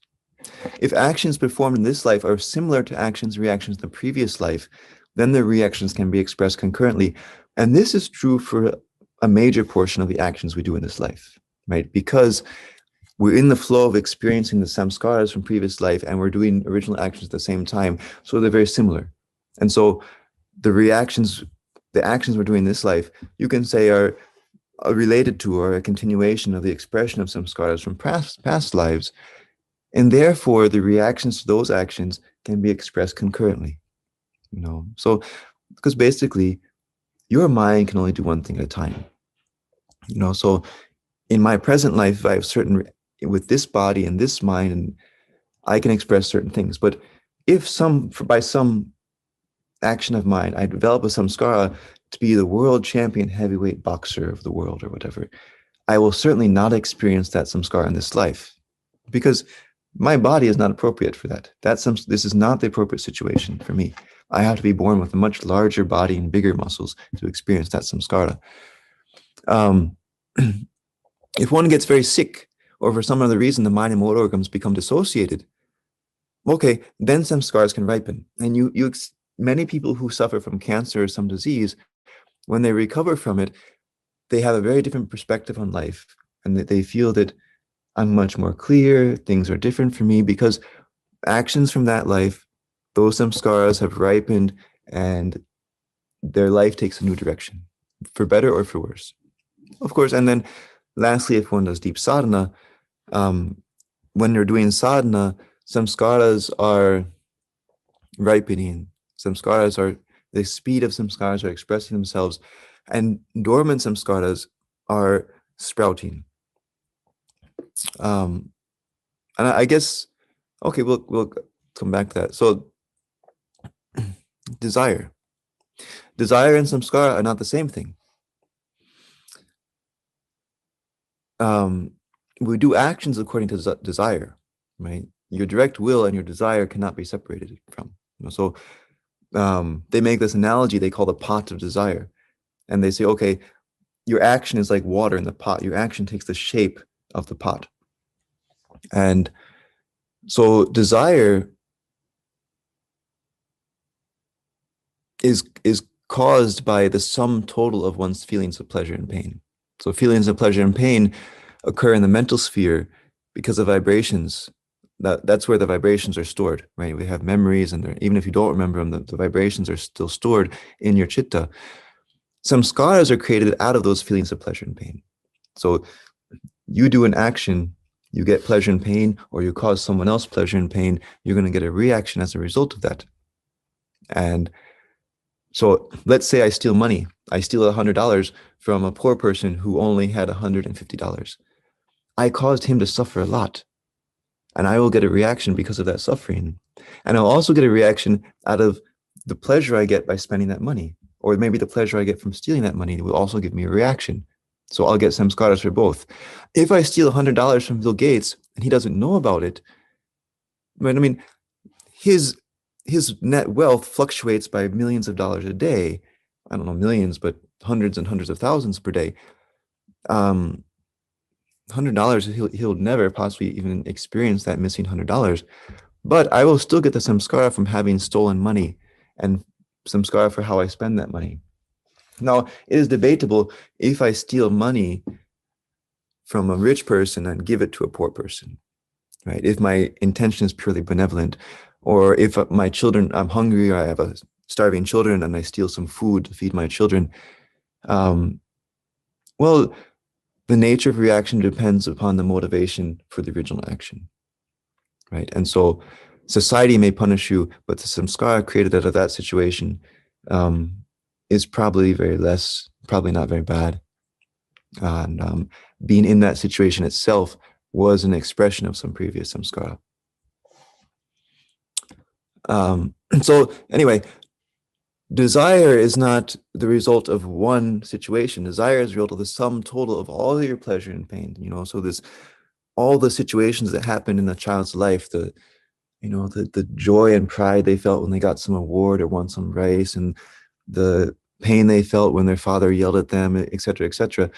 If actions performed in this life are similar to actions, reactions in the previous life, then the reactions can be expressed concurrently. And this is true for a major portion of the actions we do in this life, right? Because we're in the flow of experiencing the samskaras from previous life and we're doing original actions at the same time. So they're very similar. And so the actions we're doing in this life, you can say are related to or a continuation of the expression of samskaras from past lives. And therefore, the reactions to those actions can be expressed concurrently. So because basically, your mind can only do one thing at a time. So in my present life, I have certain, with this body and this mind, and I can express certain things. But if by some action of mine, I develop a samskara to be the world champion heavyweight boxer of the world or whatever, I will certainly not experience that samskara in this life because my body is not appropriate for that. This is not the appropriate situation for me. I have to be born with a much larger body and bigger muscles to experience that samskara. If one gets very sick, or for some other reason the mind and motor organs become dissociated, okay, then samskaras can ripen. And many people who suffer from cancer or some disease, when they recover from it, they have a very different perspective on life, and that they feel that I'm much more clear, things are different for me because actions from that life, those samskaras have ripened and their life takes a new direction, for better or for worse. Of course, and then lastly, if one does deep sadhana, when they're doing sadhana, samskaras are ripening. The speed of samskaras are expressing themselves, and dormant samskaras are sprouting. And I guess, okay, we'll come back to that. So desire and samskara are not the same thing. We do actions according to desire, right? Your direct will and your desire cannot be separated from. So they make this analogy they call the pot of desire, and they say, okay, your action is like water in the pot. Your action takes the shape of the pot, and so desire is caused by the sum total of one's feelings of pleasure and pain. So feelings of pleasure and pain occur in the mental sphere because of vibrations. That's where the vibrations are stored, right? We have memories, and even if you don't remember them, the vibrations are still stored in your chitta. Samskaras are created out of those feelings of pleasure and pain. So you do an action, you get pleasure and pain, or you cause someone else pleasure and pain, you're going to get a reaction as a result of that. And so let's say I steal money. I steal $100 from a poor person who only had $150. I caused him to suffer a lot, and I will get a reaction because of that suffering. And I'll also get a reaction out of the pleasure I get by spending that money, or maybe the pleasure I get from stealing that money will also give me a reaction. So I'll get samskaras for both. If I steal $100 from Bill Gates and he doesn't know about it, but I mean, his his net wealth fluctuates by millions of dollars a day. I don't know millions, but hundreds and hundreds of thousands per day. $100, he'll never possibly even experience that missing $100. But I will still get the samskara from having stolen money and samskara for how I spend that money. Now, it is debatable if I steal money from a rich person and give it to a poor person, right? If my intention is purely benevolent, or if my children, I'm hungry, or I have a starving children and I steal some food to feed my children. Well, the nature of reaction depends upon the motivation for the original action, right? And so society may punish you, but the samskara created out of that situation is probably probably not very bad. And being in that situation itself was an expression of some previous samskara. So anyway, desire is not the result of one situation. Desire is the result of the sum total of all of your pleasure and pain. So this all the situations that happened in a child's life, the joy and pride they felt when they got some award or won some race, and the pain they felt when their father yelled at them, et cetera, et cetera.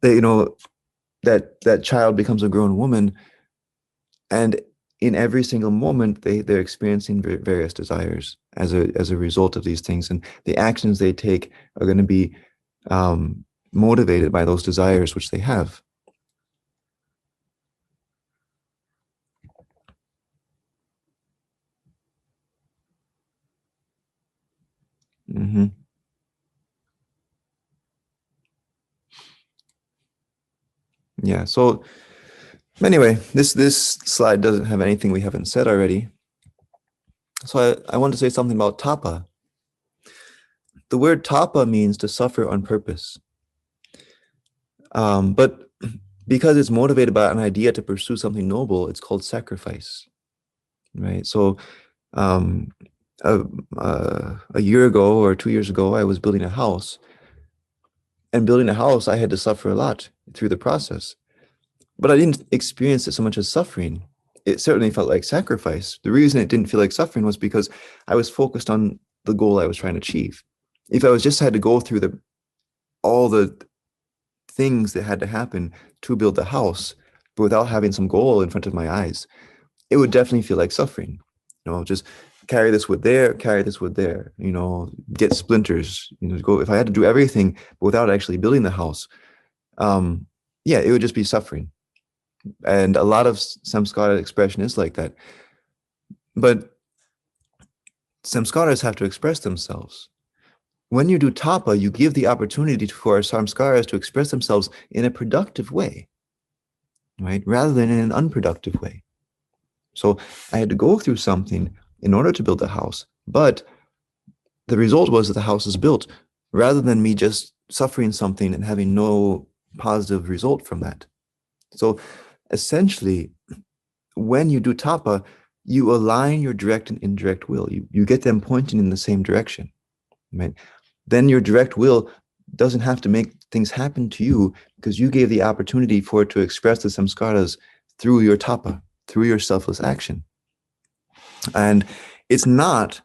That child becomes a grown woman, and in every single moment they're experiencing various desires as a result of these things, and the actions they take are going to be motivated by those desires which they have. Mm-hmm. Yeah. So anyway, this slide doesn't have anything we haven't said already. So I want to say something about tapa. The word tapa means to suffer on purpose. But because it's motivated by an idea to pursue something noble, it's called sacrifice, right? So a year ago or 2 years ago, I was building a house. And building a house, I had to suffer a lot through the process. But I didn't experience it so much as suffering. It certainly felt like sacrifice. The reason it didn't feel like suffering was because I was focused on the goal I was trying to achieve. If I was just had to go through all the things that had to happen to build the house, but without having some goal in front of my eyes, it would definitely feel like suffering. Just carry this wood there, get splinters, go. If I had to do everything without actually building the house, it would just be suffering. And a lot of samskara expression is like that. But samskaras have to express themselves. When you do tapa, you give the opportunity for samskaras to express themselves in a productive way, right? Rather than in an unproductive way. So I had to go through something in order to build the house, but the result was that the house is built rather than me just suffering something and having no positive result from that. So essentially, when you do tapa, you align your direct and indirect will. You get them pointing in the same direction, right? Then your direct will doesn't have to make things happen to you because you gave the opportunity for it to express the samskaras through your tapa, through your selfless action. And it's not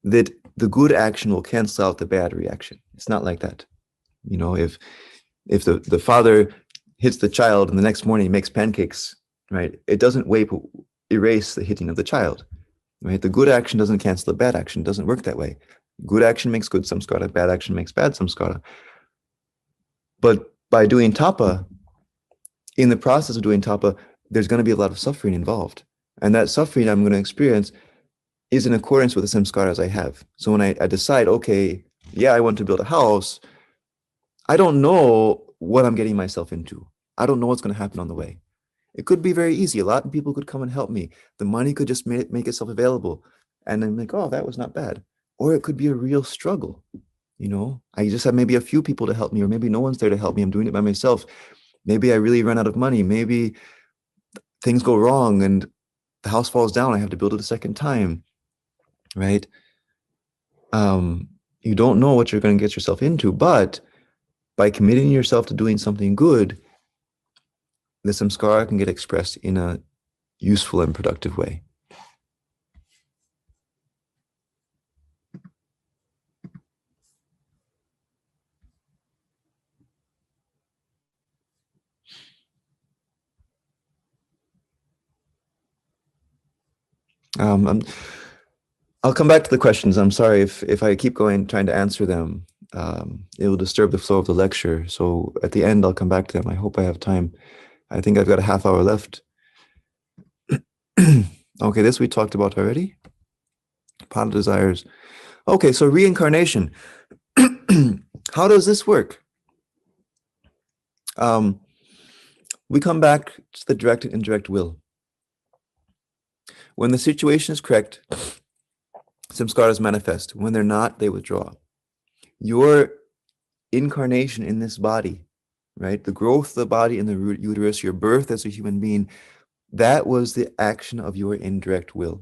that the good action will cancel out the bad reaction. It's not like that. If the father hits the child and the next morning he makes pancakes, right? It doesn't erase the hitting of the child, right? The good action doesn't cancel the bad action. It doesn't work that way. Good action makes good samskara, bad action makes bad samskara. But by doing tapa, in the process of doing tapa, there's going to be a lot of suffering involved. And that suffering I'm going to experience is in accordance with the samskaras I have. So when I decide, okay, I want to build a house, I don't know what I'm getting myself into. I don't know what's going to happen on the way. It could be very easy. A lot of people could come and help me. The money could just make itself available. And I'm like, oh, that was not bad. Or it could be a real struggle. I just have maybe a few people to help me, or maybe no one's there to help me. I'm doing it by myself. Maybe I really run out of money. Maybe things go wrong and the house falls down. I have to build it a second time, right? You don't know what you're going to get yourself into, but by committing yourself to doing something good, the samskara can get expressed in a useful and productive way. I'll come back to the questions. I'm sorry if I keep going trying to answer them. It will disturb the flow of the lecture. So at the end, I'll come back to them. I hope I have time. I think I've got a half hour left. Okay, this we talked about already. Pada desires. Okay, so reincarnation. How does this work? We come back to the direct and indirect will. When the situation is correct, samskaras manifest. When they're not, they withdraw. Your incarnation in this body, right? The growth of the body in the uterus, your birth as a human being, that was the action of your indirect will.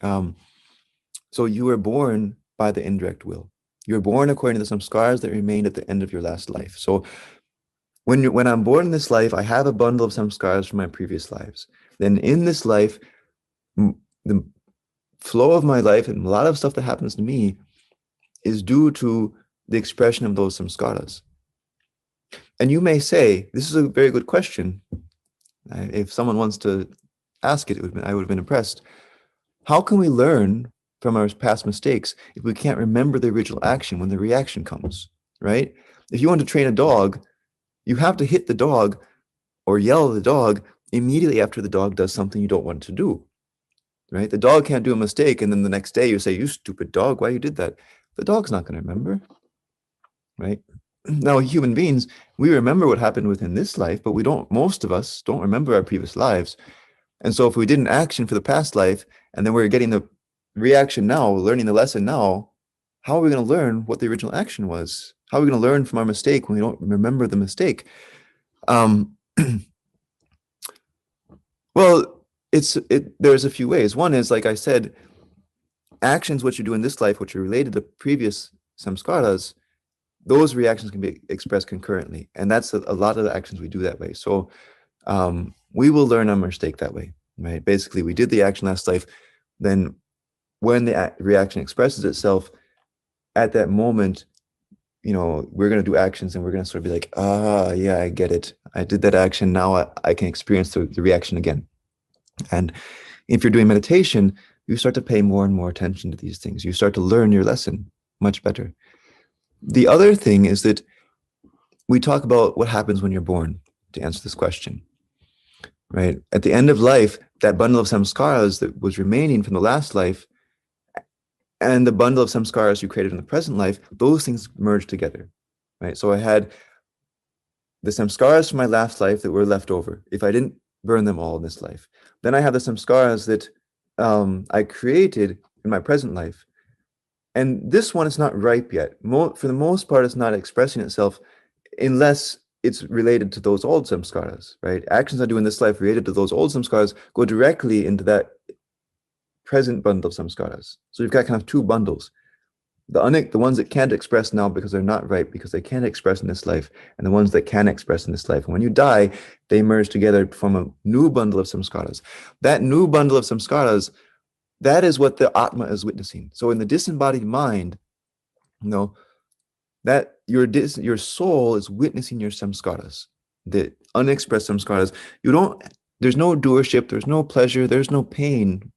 So you were born by the indirect will. You were born according to the samskaras that remained at the end of your last life. So when I'm born in this life, I have a bundle of samskaras from my previous lives. Then in this life, the flow of my life and a lot of stuff that happens to me is due to the expression of those samskaras. And you may say, this is a very good question. If someone wants to ask it, I would have been impressed. How can we learn from our past mistakes if we can't remember the original action when the reaction comes, right? If you want to train a dog, you have to hit the dog or yell at the dog immediately after the dog does something you don't want to do, right? The dog can't do a mistake and then the next day you say, you stupid dog, why you did that? The dog's not going to remember, right? Now, human beings, we remember what happened within this life, but most of us don't remember our previous lives. And so if we did an action for the past life and then we're getting the reaction now, learning the lesson now, how are we going to learn what the original action was? How are we going to learn from our mistake when we don't remember the mistake? Well, there's a few ways. One is, like I said, actions, what you do in this life, which are related to previous samskaras, those reactions can be expressed concurrently. And that's a lot of the actions we do that way. So we will learn our mistake that way, right? Basically, we did the action last life. Then when the reaction expresses itself, at that moment, we're going to do actions and we're going to sort of be like, yeah, I get it. I did that action. Now I can experience the reaction again. And if you're doing meditation, you start to pay more and more attention to these things. You start to learn your lesson much better. The other thing is that we talk about what happens when you're born to answer this question, right? At the end of life, that bundle of samskaras that was remaining from the last life and the bundle of samskaras you created in the present life, those things merge together, right? So I had the samskaras from my last life that were left over, if I didn't burn them all in this life. Then I have the samskaras that I created in my present life. And this one is not ripe yet. For the most part, it's not expressing itself unless it's related to those old samskaras, right? Actions I do in this life related to those old samskaras go directly into that present bundle of samskaras. So you've got kind of two bundles. The ones that can't express now because they're not ripe, because they can't express in this life, and the ones that can express in this life. And when you die, they merge together to form a new bundle of samskaras. That new bundle of samskaras, that is what the Atma is witnessing. So in the disembodied mind, that your soul is witnessing your samskaras, the unexpressed samskaras. There's no doership, there's no pleasure, there's no pain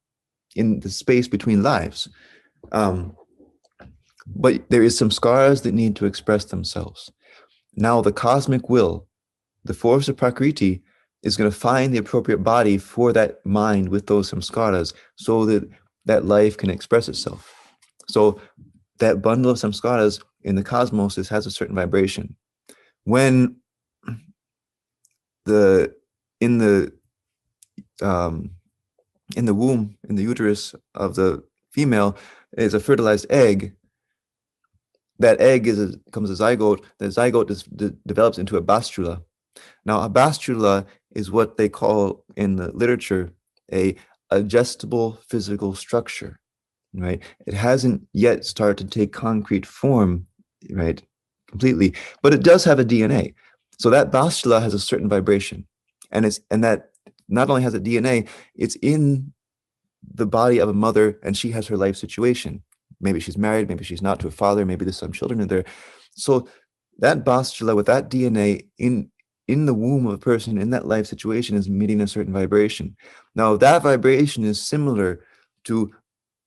in the space between lives. But there is samskaras that need to express themselves. Now the cosmic will, the force of Prakriti, is going to find the appropriate body for that mind with those samskaras so that that life can express itself. So that bundle of samskaras in the cosmos has a certain vibration. When in the womb, in the uterus of the female, is a fertilized egg, that egg becomes a zygote. The zygote develops into a bastula. Now, a bastula is what they call in the literature a adjustable physical structure, right? It hasn't yet started to take concrete form, right, completely, but it does have a DNA. So that bastula has a certain vibration, and that not only has a DNA, it's in the body of a mother, and she has her life situation. Maybe she's married, maybe she's not, to a father, maybe there's some children in there. So that bastula with that DNA in the womb of a person in that life situation is emitting a certain vibration. Now, if that vibration is similar to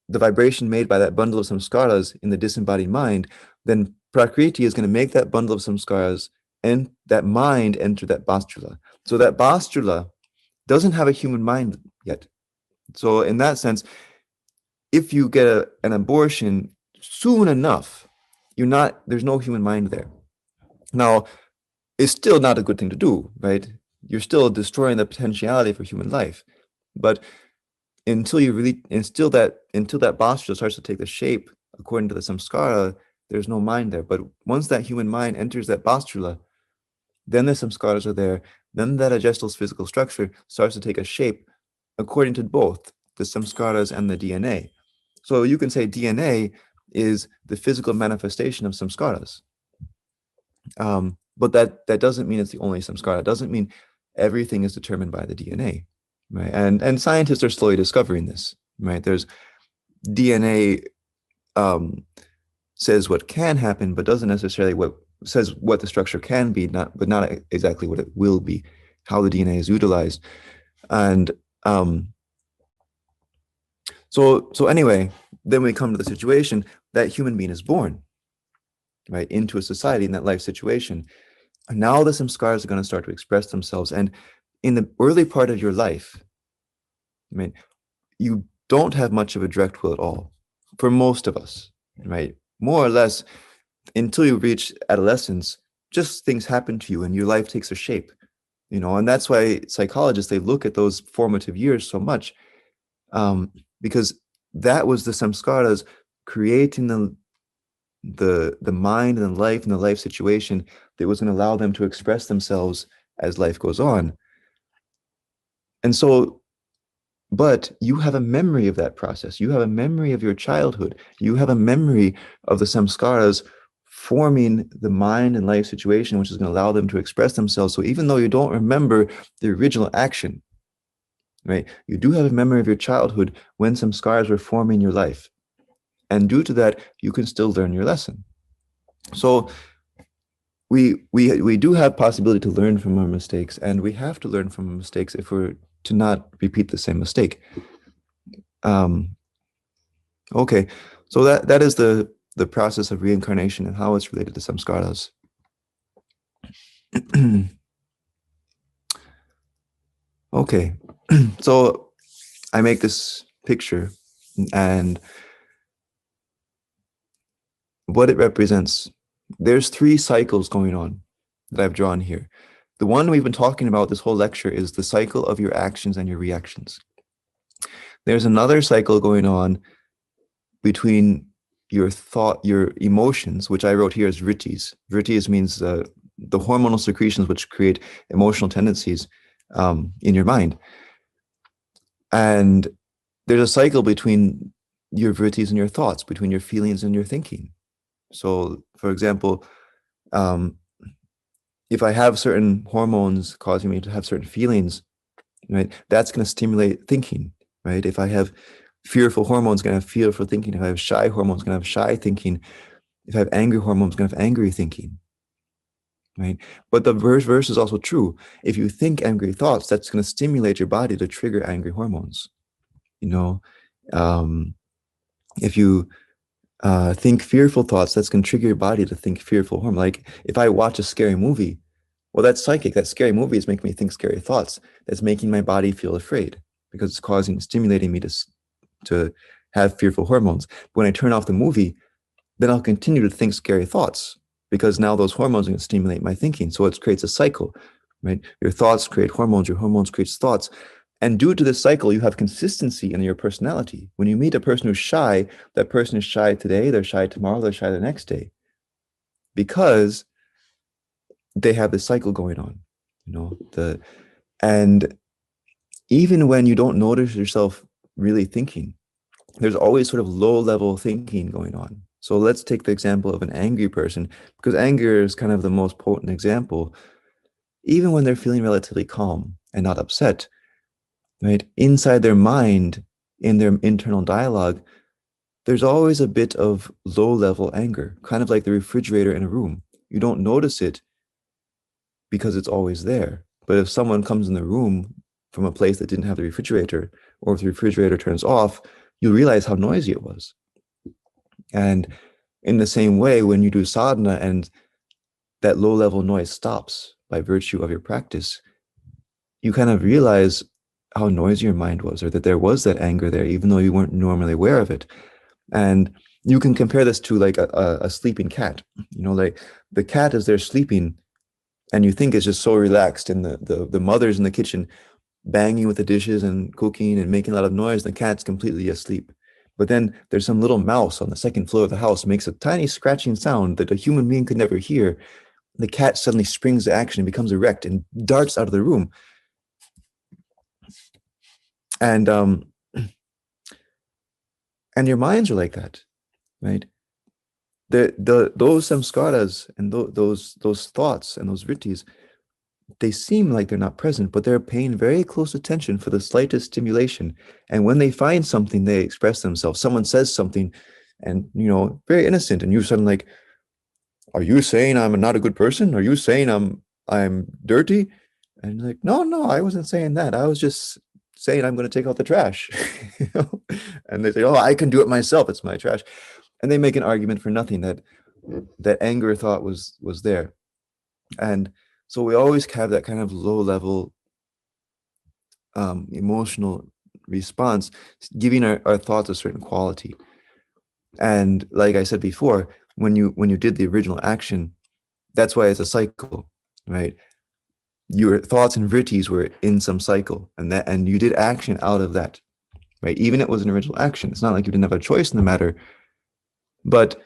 the vibration made by that bundle of samskaras in the disembodied mind, then Prakriti is going to make that bundle of samskaras and that mind enter that bastula. So that bastula doesn't have a human mind yet. So in that sense, if you get an abortion soon enough, there's no human mind there. Now, it's still not a good thing to do, right? You're still destroying the potentiality for human life. But until that bastula starts to take the shape according to the samskara, there's no mind there. But once that human mind enters that bastula, then the samskaras are there. Then that adjustable physical structure starts to take a shape according to both the samskaras and the DNA. So you can say DNA is the physical manifestation of samskaras. But that doesn't mean it's the only samskara. It doesn't mean everything is determined by the DNA, right? And scientists are slowly discovering this, right? There's DNA says what can happen, but doesn't necessarily says what the structure can be, but not exactly what it will be, how the DNA is utilized. And so anyway, then we come to the situation that human being is born, right, into a society in that life situation. And now the samskaras are going to start to express themselves. And in the early part of your life, I mean, you don't have much of a direct will at all, for most of us, right? More or less, until you reach adolescence, just things happen to you and your life takes a shape, and that's why psychologists, they look at those formative years so much, because that was the samskaras creating the mind and the life situation that was going to allow them to express themselves as life goes on. And so, but you have a memory of that process. You have a memory of your childhood. You have a memory of the samskaras forming the mind and life situation, which is going to allow them to express themselves. So even though you don't remember the original action, right, you do have a memory of your childhood when samskaras were forming your life. And due to that, you can still learn your lesson. So we do have possibility to learn from our mistakes, and we have to learn from our mistakes if we're to not repeat the same mistake. Okay, so that is the process of reincarnation and how it's related to samskaras. Okay, so I make this picture, and what it represents, there's 3 cycles going on that I've drawn here. The one we've been talking about this whole lecture is the cycle of your actions and your reactions. There's another cycle going on between your thought, your emotions, which I wrote here as vrittis. Vrittis means the hormonal secretions which create emotional tendencies in your mind. And there's a cycle between your vrittis and your thoughts, between your feelings and your thinking. So, for example, if I have certain hormones causing me to have certain feelings, right, that's going to stimulate thinking, right? If I have fearful hormones, going to have fearful thinking. If I have shy hormones, going to have shy thinking. If I have angry hormones, going to have angry thinking, right? But the verse is also true. If you think angry thoughts, that's going to stimulate your body to trigger angry hormones. If you think fearful thoughts, that's going to trigger your body to think fearful hormones. Like if I watch a scary movie, well, that's psychic. That scary movie is making me think scary thoughts. That's making my body feel afraid because it's stimulating me to have fearful hormones. But when I turn off the movie, then I'll continue to think scary thoughts because now those hormones are going to stimulate my thinking. So it creates a cycle, right? Your thoughts create hormones, your hormones create thoughts. And due to this cycle, you have consistency in your personality. When you meet a person who's shy, that person is shy today, they're shy tomorrow, they're shy the next day. because they have this cycle going on, and even when you don't notice yourself really thinking, there's always sort of low level thinking going on. So let's take the example of an angry person, because anger is kind of the most potent example. Even when they're feeling relatively calm and not upset, right? Inside their mind, in their internal dialogue, there's always a bit of low level anger, kind of like the refrigerator in a room. You don't notice it because it's always there. But if someone comes in the room from a place that didn't have the refrigerator, or if the refrigerator turns off, you realize how noisy it was. And in the same way, when you do sadhana and that low level noise stops by virtue of your practice, you kind of realize how noisy your mind was, or that there was that anger there, even though you weren't normally aware of it. And you can compare this to like a sleeping cat. Like the cat is there sleeping, and you think it's just so relaxed, and the mother's in the kitchen banging with the dishes and cooking and making a lot of noise. The cat's completely asleep. But then there's some little mouse on the second floor of the house, makes a tiny scratching sound that a human being could never hear. The cat suddenly springs to action, becomes erect, and darts out of the room. And your minds are like that, right? Those samskaras and those thoughts and those vrittis, they seem like they're not present, but they're paying very close attention for the slightest stimulation. And when they find something, they express themselves. Someone says something, and very innocent, and you're suddenly like, "Are you saying I'm not a good person? Are you saying I'm dirty?" And like, no, I wasn't saying that. I was just saying I'm going to take out the trash. And they say, "Oh, I can do it myself. It's my trash." And they make an argument for nothing, that anger thought was there. And so we always have that kind of low level emotional response, giving our thoughts a certain quality. And like I said before, when you did the original action, that's why it's a cycle, right? Your thoughts and vrittis were in some cycle, and you did action out of that, right? Even it was an original action. It's not like you didn't have a choice in the matter, but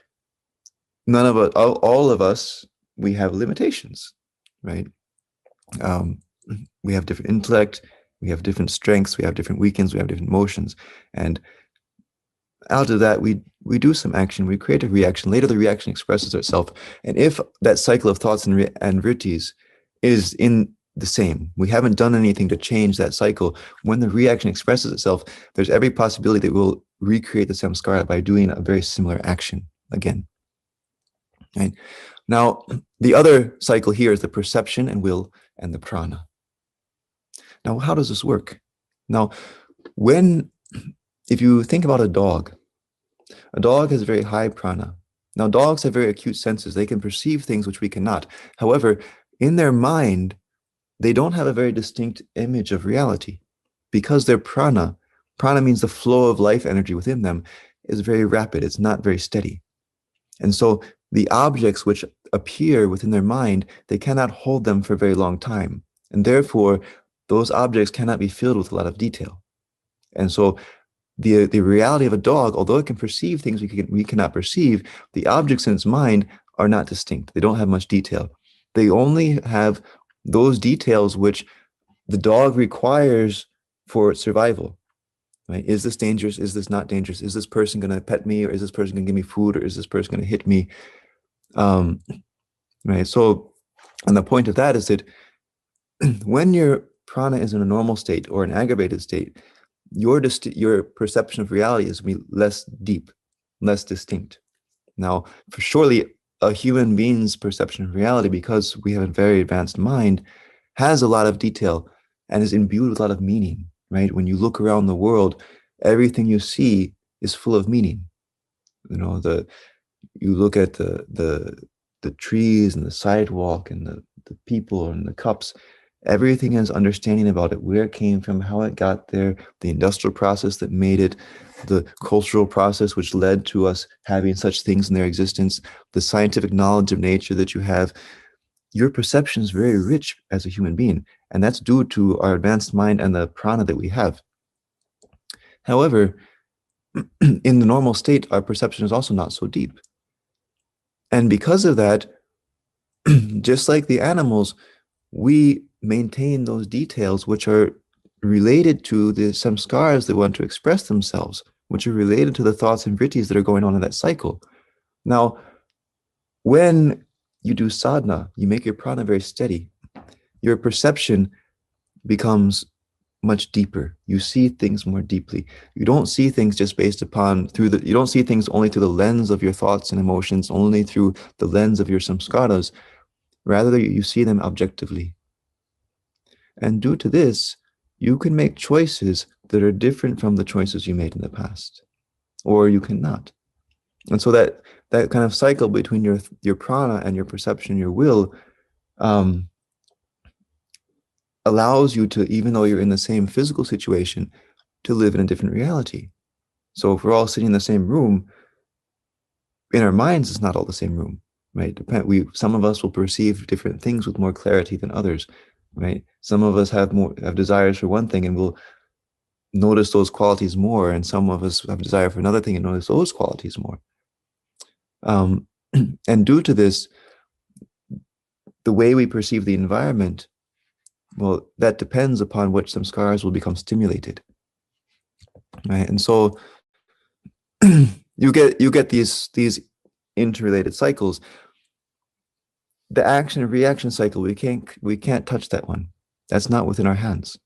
none of us, all of us, we have limitations, right? We have different intellect, we have different strengths, we have different weekends, we have different motions, and out of that, we do some action, we create a reaction. Later, the reaction expresses itself, and if that cycle of thoughts and vrittis is in the same, we haven't done anything to change that cycle. When the reaction expresses itself, there's every possibility that we'll recreate the samskara by doing a very similar action again. Right? Now, the other cycle here is the perception and will and the prana. Now, how does this work? Now, if you think about a dog has very high prana. Now, dogs have very acute senses. They can perceive things which we cannot. However, in their mind, they don't have a very distinct image of reality, because their prana means the flow of life energy within them, is very rapid. It's not very steady. And so the objects which appear within their mind, they cannot hold them for a very long time. And therefore, those objects cannot be filled with a lot of detail. And so the reality of a dog, although it can perceive things we cannot perceive, the objects in its mind are not distinct. They don't have much detail. They only have those details which the dog requires for its survival. Right? Is this dangerous? Is this not dangerous? Is this person going to pet me, or is this person going to give me food, or is this person going to hit me? Right. So, and the point of that is that when your prana is in a normal state or an aggravated state, your perception of reality is going to be less deep, less distinct. Now, for surely a human being's perception of reality, because we have a very advanced mind, has a lot of detail and is imbued with a lot of meaning, right? When you look around the world, everything you see is full of meaning. You look at the trees and the sidewalk and the people and the cups. Everything has understanding about it, where it came from, how it got there, the industrial process that made it, the cultural process which led to us having such things in their existence, the scientific knowledge of nature that you have. Your perception is very rich as a human being, and that's due to our advanced mind and the prana that we have. However, in the normal state, our perception is also not so deep. And because of that, just like the animals, we maintain those details which are related to the samskaras that want to express themselves, which are related to the thoughts and vrittis that are going on in that cycle. Now, when you do sadhana, you make your prana very steady. Your perception becomes much deeper. You see things more deeply. You don't see things just based upon you don't see things only through the lens of your thoughts and emotions, only through the lens of your samskaras. Rather, you see them objectively. And due to this, you can make choices that are different from the choices you made in the past, or you cannot. And so that kind of cycle between your prana and your perception, your will, um, allows you to, even though you're in the same physical situation, to live in a different reality. So if we're all sitting in the same room, in our minds, it's not all the same room, right? Some of us will perceive different things with more clarity than others, right? Some of us have desires for one thing and will notice those qualities more, and some of us have desire for another thing and notice those qualities more. And due to this, the way we perceive the environment, well, that depends upon which samskaras will become stimulated, right? And so you get these interrelated cycles. The action and reaction cycle, we can't touch that one. That's not within our hands.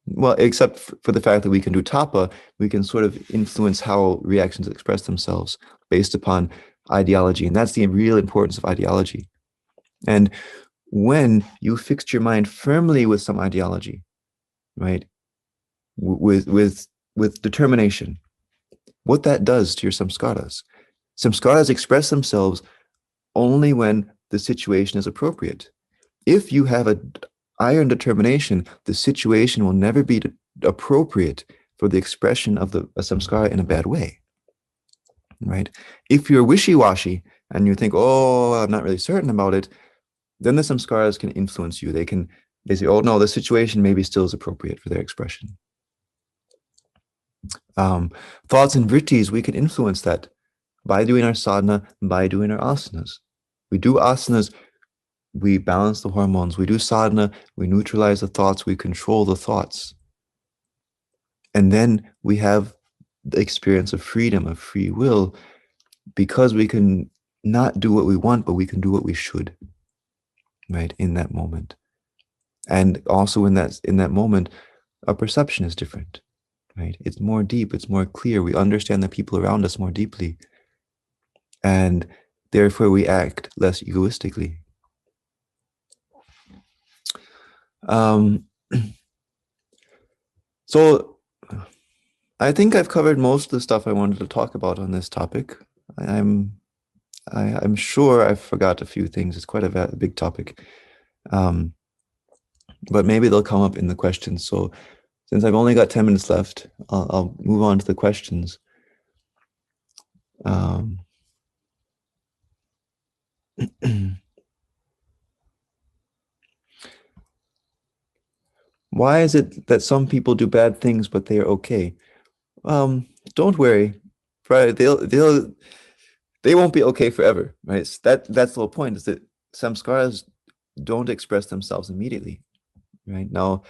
Well, except for the fact that we can do tapa, we can sort of influence how reactions express themselves based upon ideology. And that's the real importance of ideology. And when you fixed your mind firmly with some ideology, right, with determination, what that does to your samskaras express themselves only when the situation is appropriate. If you have an iron determination, the situation will never be appropriate for the expression of a samskara in a bad way, right? If you're wishy-washy and you think, oh, I'm not really certain about it, then the samskaras can influence you. They say, oh no, the situation maybe still is appropriate for their expression. Thoughts and vrittis, we can influence that by doing our sadhana, by doing our asanas. We do asanas, we balance the hormones. We do sadhana, we neutralize the thoughts, we control the thoughts. And then we have the experience of freedom, of free will, because we can not do what we want, but we can do what we should, right, in that moment. And also in that moment, our perception is different, right? It's more deep, it's more clear. We understand the people around us more deeply. And therefore we act less egoistically. So I think I've covered most of the stuff I wanted to talk about on this topic. I'm sure I forgot a few things. It's quite a big topic. But maybe they'll come up in the questions. So since I've only got 10 minutes left, I'll move on to the questions. Why is it that some people do bad things, but they are okay? Don't worry, right? They won't be okay forever, right? So that's the whole point, is that samskaras don't express themselves immediately, right? Now,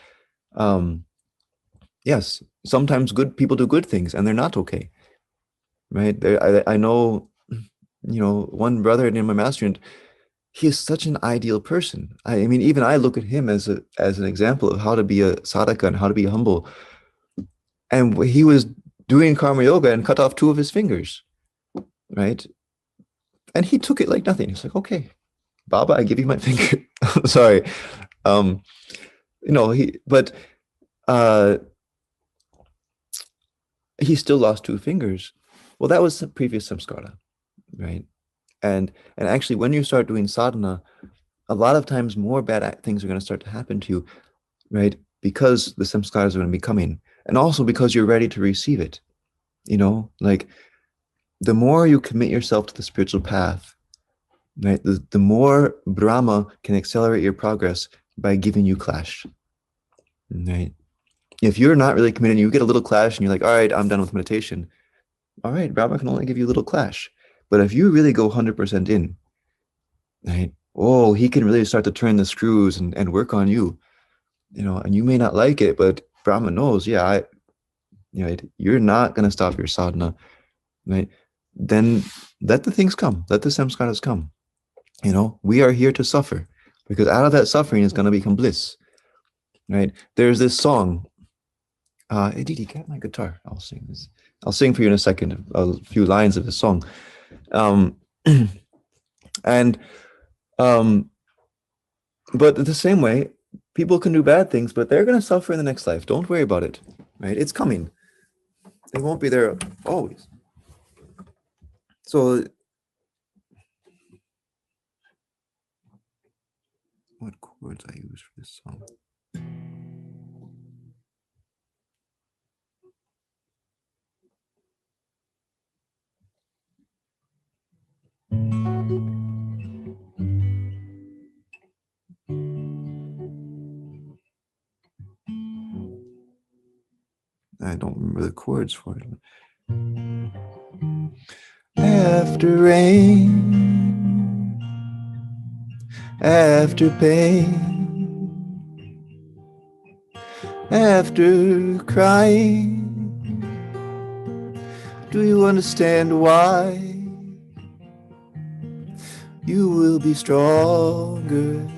yes, sometimes good people do good things and they're not okay, right? I know, one brother in my master, and he is such an ideal person. I mean, even I look at him as an example of how to be a sadhaka and how to be humble. And he was doing karma yoga and cut off 2 of his fingers, right? And he took it like nothing. He's like, okay, Baba, I give you my finger. Sorry. He still lost 2 fingers. Well, that was the previous samskara, right? And actually, when you start doing sadhana, a lot of times more bad things are going to start to happen to you, right? Because the samskaras are going to be coming, and also because you're ready to receive it. Like the more you commit yourself to the spiritual path, right, the more Brahma can accelerate your progress by giving you clash, right? If you're not really committed, you get a little clash and you're like, all right, I'm done with meditation. All right, Brahma can only give you a little clash. But if you really go 100% in, right, oh, he can really start to turn the screws and work on you, and you may not like it, but Brahma knows, yeah, you're not going to stop your sadhana, right? Then let the things come, let the samskaras come. We are here to suffer because out of that suffering is going to become bliss, right? There's this song. Hey, Didi, get my guitar. I'll sing this. I'll sing for you in a second a few lines of the song. Um, and um, but the same way, people can do bad things, but they're going to suffer in the next life. Don't worry about it, right? It's coming. They won't be there always. So, what chords I use for this song? I don't remember the chords for it. After rain, after pain, after crying, do you understand why? You will be stronger,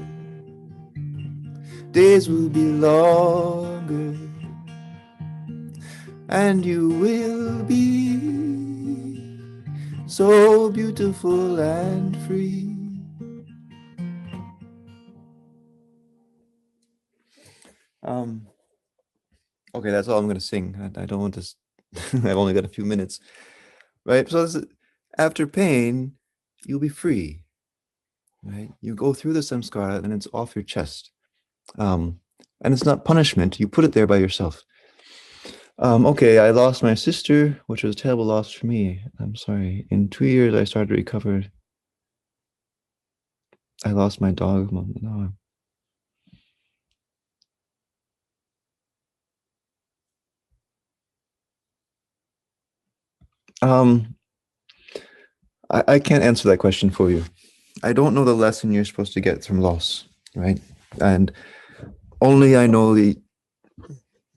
days will be longer, and you will be so beautiful and free. Okay, that's all I'm going to sing. I don't want to. I've only got a few minutes, right? So after pain, you'll be free, right? You go through the samskara, and it's off your chest. Um, and it's not punishment. You put it there by yourself. Okay, I lost my sister, which was a terrible loss for me. I'm sorry. In 2 years, I started to recover. I lost my dog. No. Um, I can't answer that question for you. I don't know the lesson you're supposed to get from loss, right? And only I know the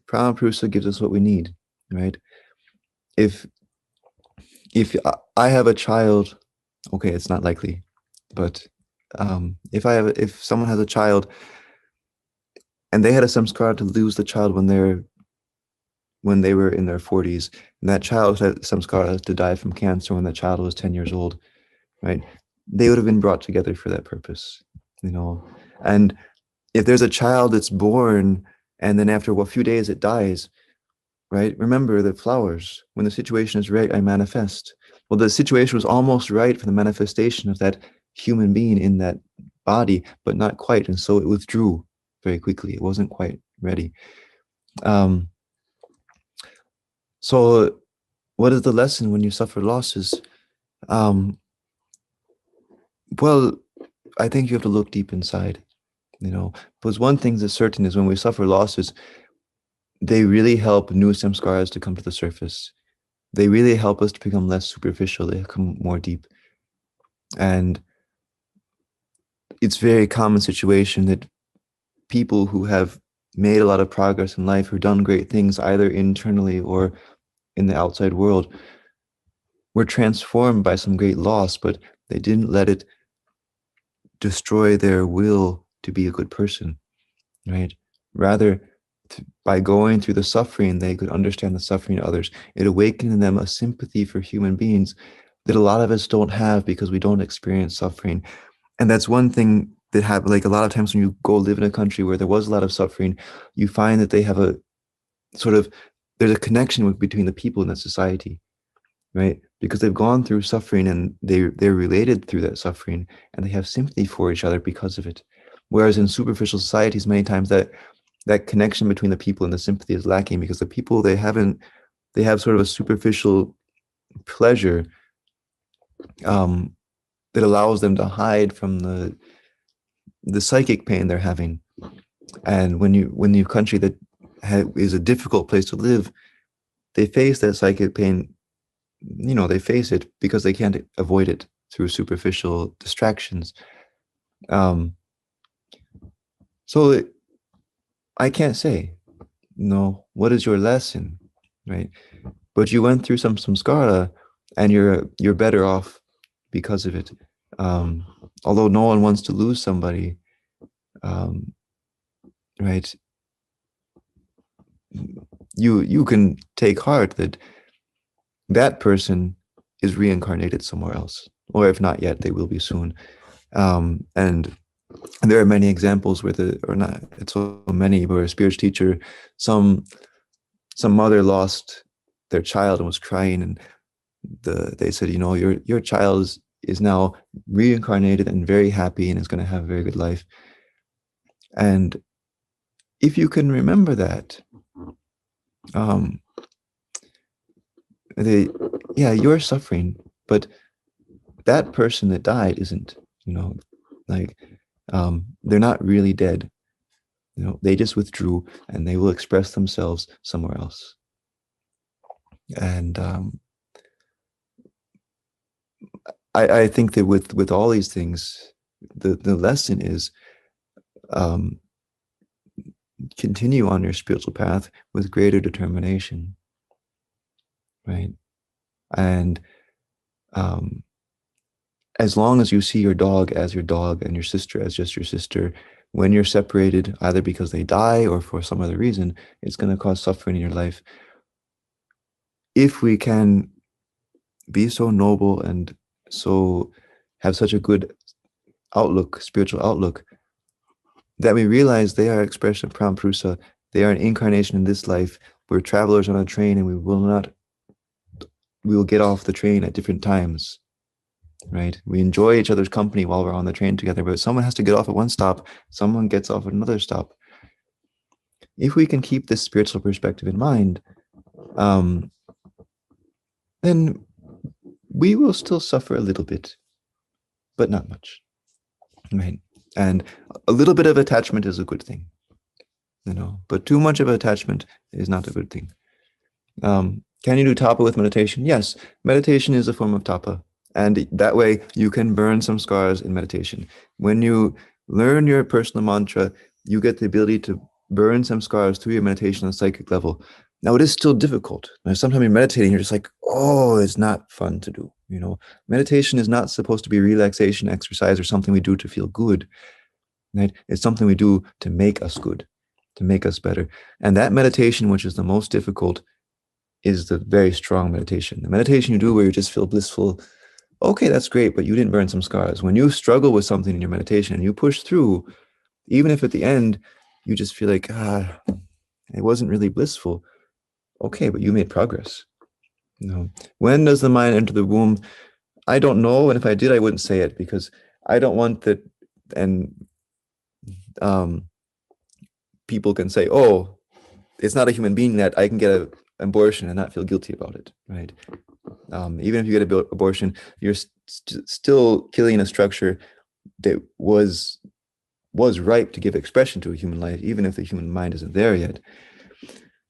Pramaprusa gives us what we need, right? If if I have a child, okay, it's not likely, but if someone has a child and they had a samskara to lose the child when they were in their 40s, and that child had samskara to die from cancer when the child was 10 years old, right? They would have been brought together for that purpose, And if there's a child that's born and then after a few days it dies, right? Remember the flowers. When the situation is right, I manifest. Well, the situation was almost right for the manifestation of that human being in that body, but not quite. And so it withdrew very quickly. It wasn't quite ready. Um, so what is the lesson when you suffer losses? Um, well, I think you have to look deep inside, because one thing that's certain is when we suffer losses, they really help new samskaras to come to the surface. They really help us to become less superficial. They become more deep. And it's a very common situation that people who have made a lot of progress in life, who've done great things either internally or in the outside world, were transformed by some great loss, but they didn't let it destroy their will to be a good person, right? Rather, by going through the suffering, they could understand the suffering of others. It awakened in them a sympathy for human beings that a lot of us don't have because we don't experience suffering. And that's one thing that happened. Like a lot of times when you go live in a country where there was a lot of suffering, you find that they have a sort of, there's a connection between the people in that society, right? Because they've gone through suffering and they're related through that suffering and they have sympathy for each other because of it. Whereas in superficial societies, many times that connection between the people and the sympathy is lacking because the people they have sort of a superficial pleasure that allows them to hide from the psychic pain they're having. And when you country that is a difficult place to live, they face that psychic pain. They face it because they can't avoid it through superficial distractions. Um, so I can't say, no, what is your lesson, right? But you went through some samskara, and you're better off because of it. Um, Although no one wants to lose somebody, um, right? You can take heart that that person is reincarnated somewhere else, or if not yet, they will be soon. And there are many examples where or not, it's so many, where a spiritual teacher, some some mother lost their child and was crying, and they said, your child is now reincarnated and very happy and is going to have a very good life. And if you can remember that, um, they, yeah, you're suffering, but that person that died isn't, like, they're not really dead. They just withdrew, and they will express themselves somewhere else. And I think that with all these things, the lesson is, um, continue on your spiritual path with greater determination, right? And um, as long as you see your dog as your dog and your sister as just your sister, when you're separated, either because they die or for some other reason, it's going to cause suffering in your life. If we can be so noble and so have such a good outlook, spiritual outlook, that we realize they are expression of Prampurusa, they are an incarnation in this life. We're travelers on a train, and we will get off the train at different times, right? We enjoy each other's company while we're on the train together, but someone has to get off at one stop, someone gets off at another stop. If we can keep this spiritual perspective in mind, um, then we will still suffer a little bit, but not much, right? And a little bit of attachment is a good thing, but too much of attachment is not a good thing. Can you do tapa with meditation? Yes, meditation is a form of tapa. And that way you can burn some scars in meditation. When you learn your personal mantra, you get the ability to burn some scars through your meditation on a psychic level. Now, it is still difficult. Now, sometimes you're meditating, you're just like, oh, it's not fun to do. Meditation is not supposed to be relaxation exercise or something we do to feel good. Right? It's something we do to make us good, to make us better. And that meditation, which is the most difficult, is the very strong meditation. The meditation you do where you just feel blissful, okay, that's great, but you didn't burn some scars. When you struggle with something in your meditation and you push through, even if at the end you just feel like, it wasn't really blissful, okay, but you made progress. When does the mind enter the womb? I don't know, and if I did, I wouldn't say it, because I don't want that. And people can say, oh, it's not a human being that I can get an abortion and not feel guilty about it, right? Even if you get an abortion, you're still killing a structure that was ripe to give expression to a human life, even if the human mind isn't there yet.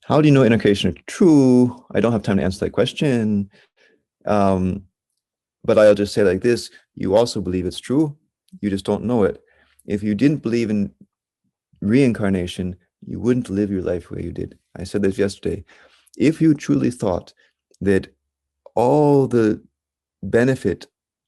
How do you know incarnation are true? I don't have time to answer that question. But I'll just say like this: you also believe it's true, you just don't know it. If you didn't believe in reincarnation, you wouldn't live your life the way you did. I said this yesterday. If you truly thought that all the benefit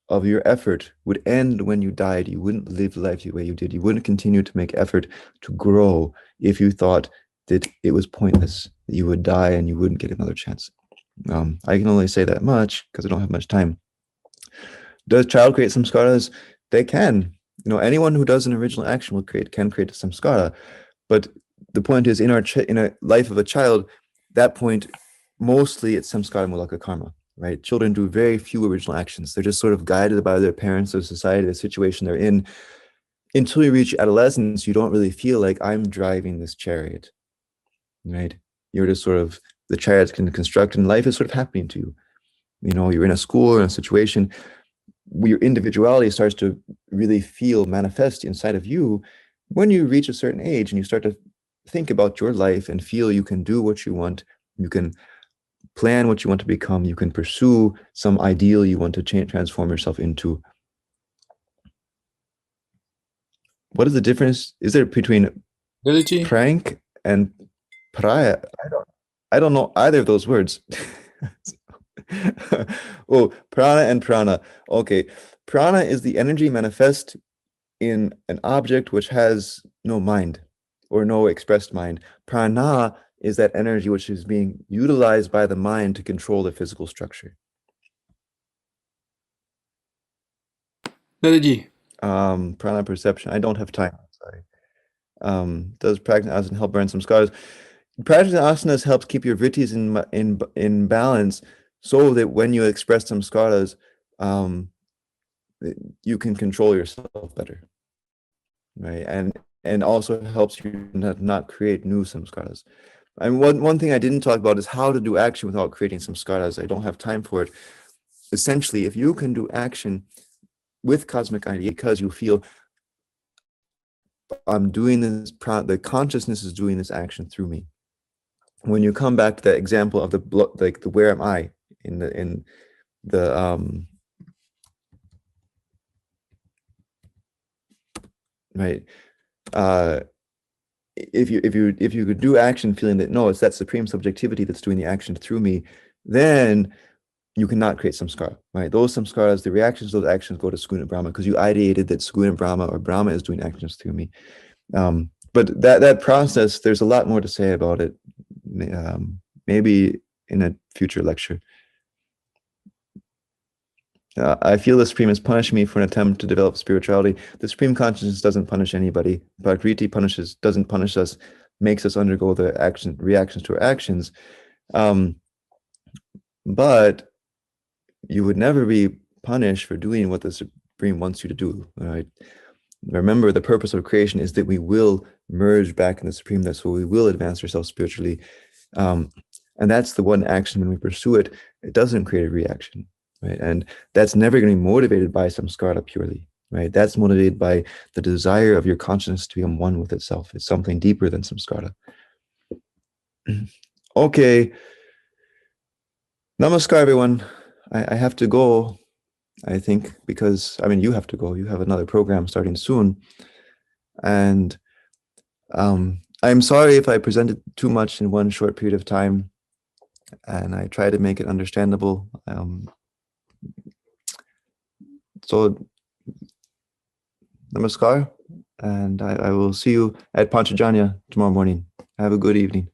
of your effort would end when you died, you wouldn't live life the way you did. You wouldn't continue to make effort to grow if you thought that it was pointless, that you would die and you wouldn't get another chance. I can only say that much because I don't have much time. Does child create samskaras? They can. Anyone who does an original action can create a samskara. But the point is, in a life of a child, that point, mostly it's samskara mulaka karma, right? Children do very few original actions. They're just sort of guided by their parents, or society, the situation they're in. Until you reach adolescence, you don't really feel like I'm driving this chariot, right? You're just sort of, the chariot's can construct, and life is sort of happening to you. You're in a school or in a situation, your individuality starts to really feel manifest inside of you when you reach a certain age and you start to think about your life and feel you can do what you want, you can plan what you want to become, you can pursue some ideal you want to transform yourself into. what is the difference? Is there between Dada ji, prank and praya? I don't know either of those words. Oh, prana and prana. Okay. Prana is the energy manifest in an object which has no mind or no expressed mind. Prana is that energy which is being utilized by the mind to control the physical structure. Dada ji. Prana perception. I don't have time. Sorry. Does practicing asana help burn some scars? Practicing asanas helps keep your vrittis in balance so that when you express some skaras, um, you can control yourself better, right? And also helps you not create new samskaras. And one thing I didn't talk about is how to do action without creating samskaras. I don't have time for it. Essentially, if you can do action with cosmic idea because you feel I'm doing this, the consciousness is doing this action through me. When you come back to that example of the where am I in the right, if you could do action feeling that no, it's that supreme subjectivity that's doing the action through me, then you cannot create samskara, right? Those samskaras, the reactions to those actions go to Saguna Brahma because you ideated that Saguna Brahma or Brahma is doing actions through me. But that process, there's a lot more to say about it. Maybe in a future lecture. I feel the Supreme has punished me for an attempt to develop spirituality. The Supreme Consciousness doesn't punish anybody. Prakriti doesn't punish us, makes us undergo the reactions to our actions. But you would never be punished for doing what the Supreme wants you to do. Right? Remember, the purpose of creation is that we will merge back in the Supreme. That's so we will advance ourselves spiritually. And that's the one action when we pursue it, it doesn't create a reaction. Right? And that's never going to be motivated by samskara purely, right? That's motivated by the desire of your consciousness to become one with itself. It's something deeper than samskara. Okay. Namaskar, everyone. I have to go, I think, because, I mean, you have to go. You have another program starting soon. And I'm sorry if I presented too much in one short period of time, and I try to make it understandable. So, namaskar, and I will see you at Panchajanya tomorrow morning. Have a good evening.